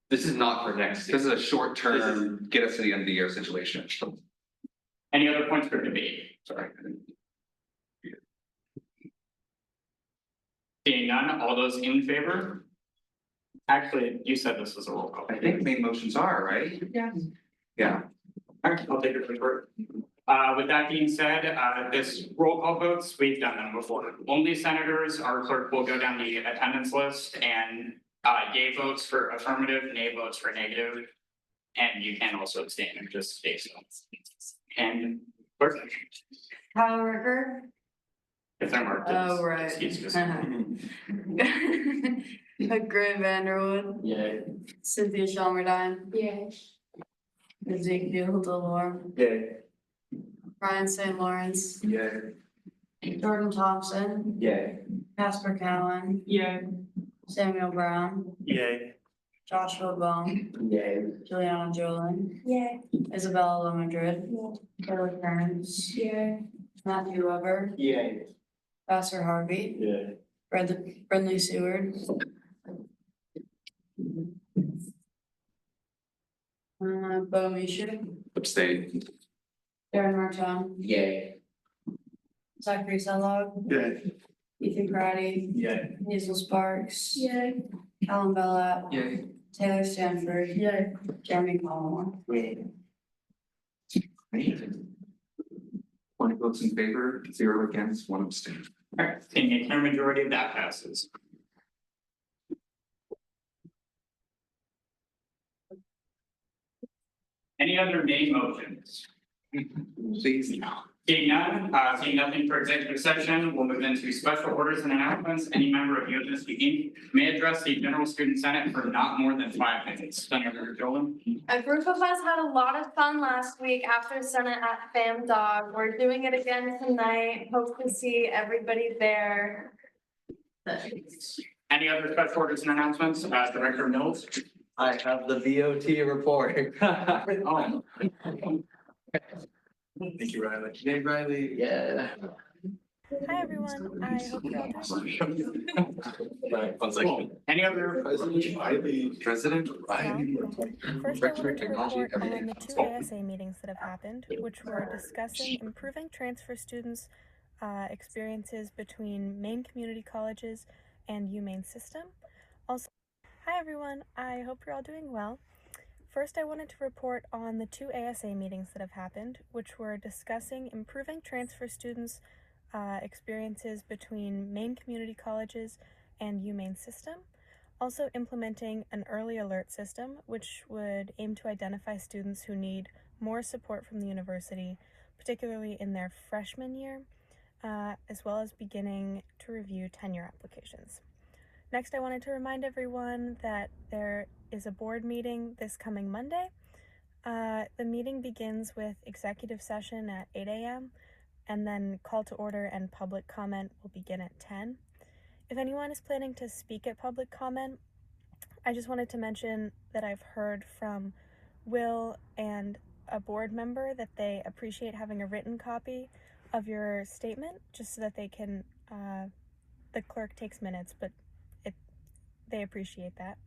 this is not for next year. This is a short term, get us to the end of the year situation. Any other points for debate? Sorry. Seeing none, all those in favor? Actually, you said this was a roll call. I think main motions are, right? Yeah. Yeah. Alright, I'll take it for short. With that being said, this roll call votes, we've done them before. Only senators, our clerk will go down the attendance list and yay votes for affirmative, nay votes for negative. And you can also abstain and just stay still. And clerk, Kyle Ricker. if they're marked. Oh, right. Excuse me. Greg Vanderwood. Yeah. Cynthia Shalmerdine. Yeah. Ezekiel Delore. Yeah. Brian St. Lawrence. Yeah. Jordan Thompson. Yeah. Casper Cowan. Yeah. Samuel Brown. Yeah. Joshua Bone. Yeah. Juliana Jolin. Yeah. Isabella La Madrid. Carly Kearns. Yeah. Matthew Weber. Yeah. Vassar Harvey. Yeah. Bradley Seward. Bo Mishu. Abstain. Darren Martin. Yeah. Zachary Kellogg. Yeah. Ethan Crowdy. Yeah. Hazel Sparks. Yeah. Alan Bella. Yeah. Taylor Stanford. Yeah. Jeremy Collmore. Yeah. 20 votes in favor, 0 against, 1 abstain. Alright, seeing a clear majority, that passes. Any other main motions? Please. Seeing none, seeing nothing for executive session, we'll move into special orders and announcements. Any member of UMSG Inc. may address the General Student Senate for not more than 5 minutes. Senator Jolin. A group of us had a lot of fun last week after Senate at Fam Dog. We're doing it again tonight. Hope to see everybody there. Any other special orders and announcements? Director Mills. I have the VOT report. Oh. Thank you, Riley. Hey, Riley, yeah. Hi, everyone. I hope you're all doing Right, 1 second. Any other? President Riley. First, I wanted to report on the 2 ASA meetings that have happened, which were discussing improving transfer students' experiences between Maine community colleges and UMaine system. Also, hi everyone. I hope you're all doing well. First, I wanted to report on the 2 ASA meetings that have happened, which were discussing improving transfer students' experiences between Maine community colleges and UMaine system. Also implementing an early alert system, which would aim to identify students who need more support from the university, particularly in their freshman year, as well as beginning to review tenure applications. Next, I wanted to remind everyone that there is a board meeting this coming Monday. The meeting begins with executive session at 8 a.m. and then call to order and public comment will begin at 10. If anyone is planning to speak at public comment, I just wanted to mention that I've heard from Will and a board member that they appreciate having a written copy of your statement just so that they can the clerk takes minutes, but they appreciate that.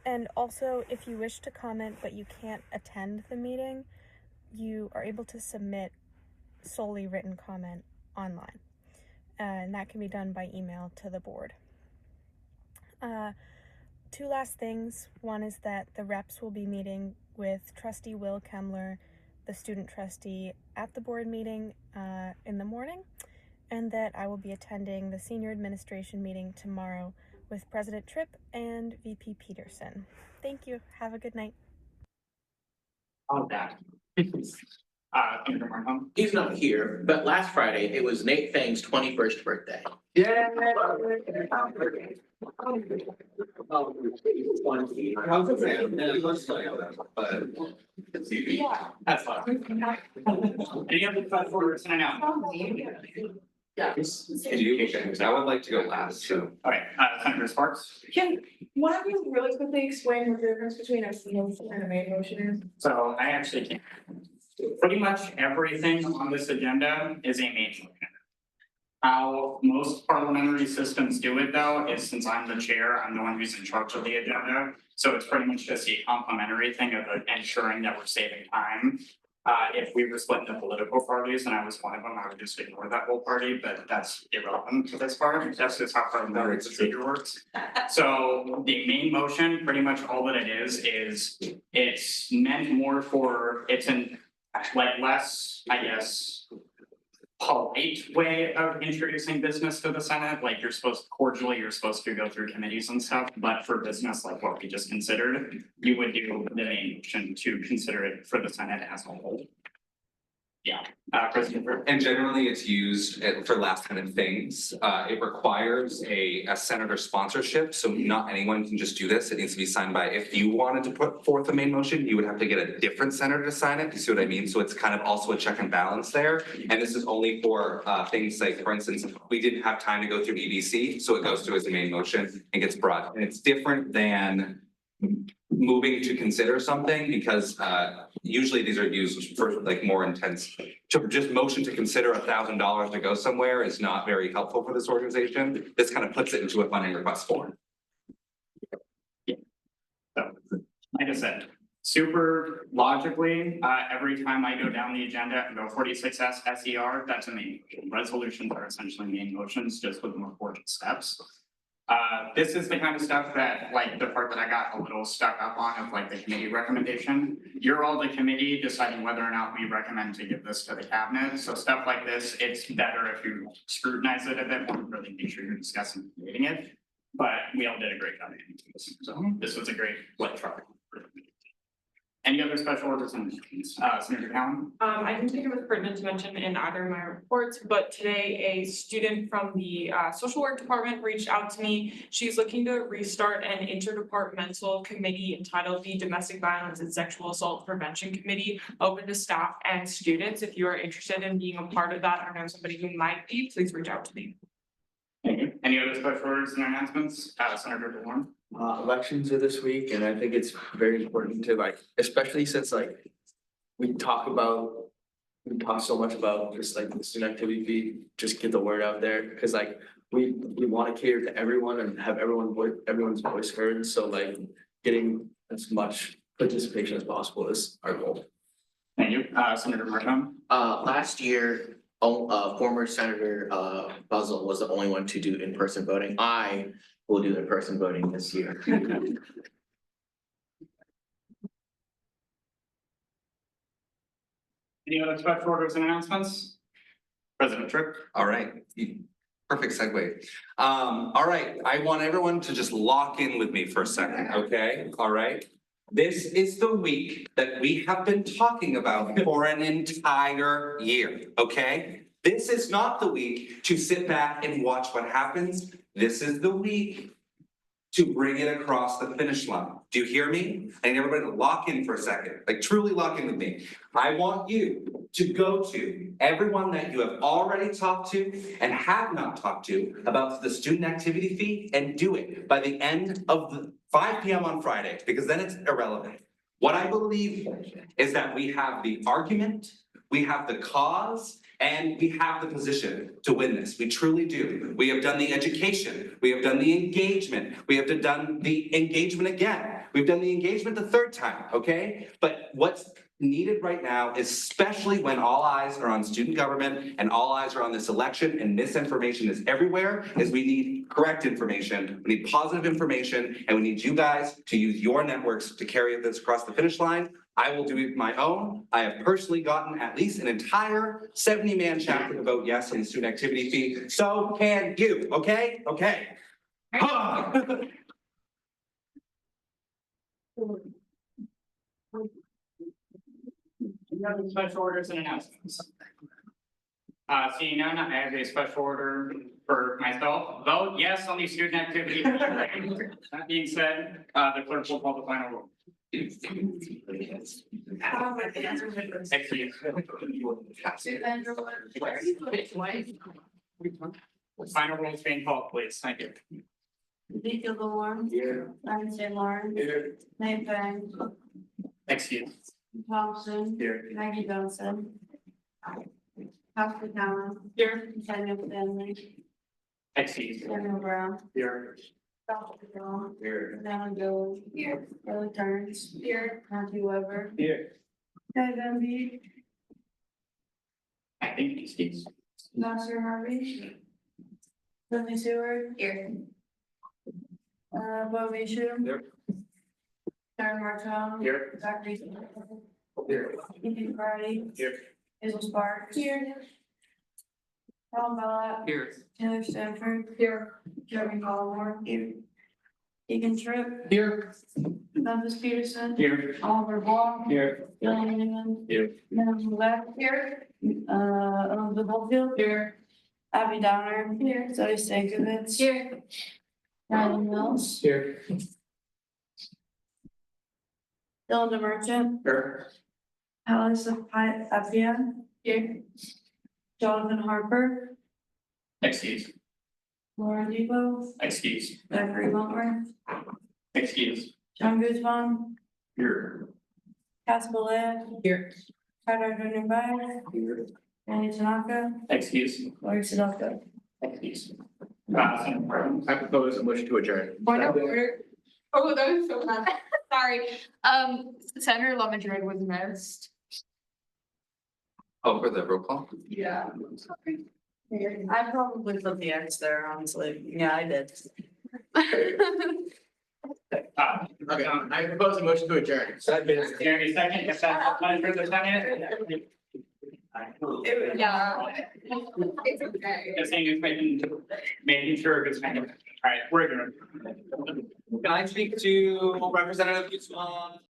And also, if you wish to comment but you can't attend the meeting, you are able to submit solely written comment online. And that can be done by email to the board. Two last things. One is that the reps will be meeting with Trustee Will Kemmler, the student trustee, at the board meeting in the morning, and that I will be attending the senior administration meeting tomorrow with President Tripp and VP Peterson. Thank you. Have a good night. All that. Senator Markham. He's not here, but last Friday, it was Nate Fang's 21st birthday. Yeah. Yeah. That's fine. Any other thoughts for us now? Yeah. I would like to go last, so. All right, Senator Sparks. Can one of you really quickly explain what the difference between a motion and a main motion is? So I actually can. Pretty much everything on this agenda is a main motion. How most parliamentary systems do it though is, since I'm the chair, I'm the one who's in charge of the agenda. So it's pretty much just a complementary thing of ensuring that we're saving time. If we were split into political parties and I was one of them, I would just ignore that whole party, but that's irrelevant to this part. That's just how parliamentary procedure works. So the main motion, pretty much all that it is it's meant more for, it's an like less, I guess, polite way of introducing business to the Senate. Like you're supposed to go through committees and stuff, but for business like what we just considered, you would do the main motion to consider it for the Senate as a whole. Yeah, President. And generally it's used for last minute things. It requires a senator sponsorship, so not anyone can just do this. It needs to be signed by, if you wanted to put forth a main motion, you would have to get a different senator to sign it. You see what I mean? So it's kind of also a check and balance there. And this is only for things like, for instance, we didn't have time to go through EDC, so it goes through as a main motion and gets brought. And it's different than moving to consider something, because usually these are used for like more intense, to just motion to consider $1,000 to go somewhere is not very helpful for this organization. This kind of puts it into a funding request form. Yeah. So, like I said, super logically, every time I go down the agenda and go 46S SER, that's a main motion. Resolutions are essentially main motions, just with more important steps. This is the kind of stuff that, like, the part that I got a little stuck up on of like the committee recommendation. You're all the committee deciding whether or not we recommend to give this to the cabinet. So stuff like this, it's better if you scrutinize it a bit more, really make sure you're discussing and debating it. But we all did a great job handling this. So this was a great light truck. Any other special orders and mentions? Senator Cowan? I didn't think it was pertinent to mention in either of my reports, but today a student from the social work department reached out to me. She's looking to restart an interdepartmental committee entitled the Domestic Violence and Sexual Assault Prevention Committee, open to staff and students. If you are interested in being a part of that or know somebody who might be, please reach out to me. Thank you. Any other special orders and announcements? Senator DeWarm? Elections are this week, and I think it's very important to, like, especially since like we talk so much about just like the student activity fee, just get the word out there, because like we want to cater to everyone and have everyone's voice heard. So like getting as much participation as possible is our goal. Thank you. Senator Markham? Last year, former Senator Buzzell was the only one to do in-person voting. I will do in-person voting this year. Any other special orders and announcements? President Tripp? All right, perfect segue. All right, I want everyone to just lock in with me for a second, okay? All right. This is the week that we have been talking about for an entire year, okay? This is not the week to sit back and watch what happens. This is the week to bring it across the finish line. Do you hear me? I need everybody to lock in for a second, like truly lock in with me. I want you to go to everyone that you have already talked to and have not talked to about the student activity fee, and do it by the end of the 5 p.m. on Friday, because then it's irrelevant. What I believe is that we have the argument, we have the cause, And we have the position to win this. We truly do. We have done the education. We have done the engagement. We have done the engagement again. We've done the engagement the third time, okay? But what's needed right now, especially when all eyes are on student government and all eyes are on this election and misinformation is everywhere, is we need correct information, we need positive information, and we need you guys to use your networks to carry this across the finish line. I will do it my own. I have personally gotten at least an entire 70-man chapter to vote yes on the student activity fee. So can you, okay? Okay. We have special orders and announcements. Seeing none, I have a special order for myself. Vote yes on the student activity. That being said, the clerk will call the final roll. Final roll is being called, please. Thank you. Ezekiel Warren. Here. Lindsay Lauren. Here. Nate Bang. Excuse. Thompson. Here. Maggie Johnson. Pastor Cowan. Here. Daniel Stanley. Excuse. Daniel Brown. Here. Dr. Brown. Here. Daniel Jones. Here. Billy Turns. Here. Matthew Weber. Here. Ted Benby. I think excuse. Nasser Harvey. Lily Seward. Here. Bo Mishu. Here. Karen Martell. Here. Zach Reese. Here. Ethan Friday. Here. Hazel Sparks. Here. Paul Ballot. Here. Taylor Stanford. Here. Jeremy Collmore. Here. Egan Tripp. Here. Memphis Peterson. Here. Oliver Wall. Here. Billy Linneman. Here. Madam Levesque. Here. Elizabeth Oldfield. Here. Abby Downer. Here. Zoe Stankovich. Here. Ryan Mills. Here. Dylan DeMerchant. Here. Alice Appiah. Here. Jonathan Harper. Excuse. Laura Depot. Excuse. Zachary Wentworth. Excuse. John Guzman. Here. Cass Balea. Here. Tyler Dunbar. Here. Annie Tanaka. Excuse. Lori Sedaka. Excuse. I propose a motion to adjourn. Point of order. Oh, that was so bad. Sorry. Senator Lemadrid was missed. Oh, for the roll call? Yeah. I probably put the X there, honestly. Yeah, I did. Okay, I propose a motion to adjourn. Jeremy, second, if that's fine for the second. Yeah. It's okay. Just saying, it's making sure it's making, all right, we're gonna. Can I speak to Representative Guzman?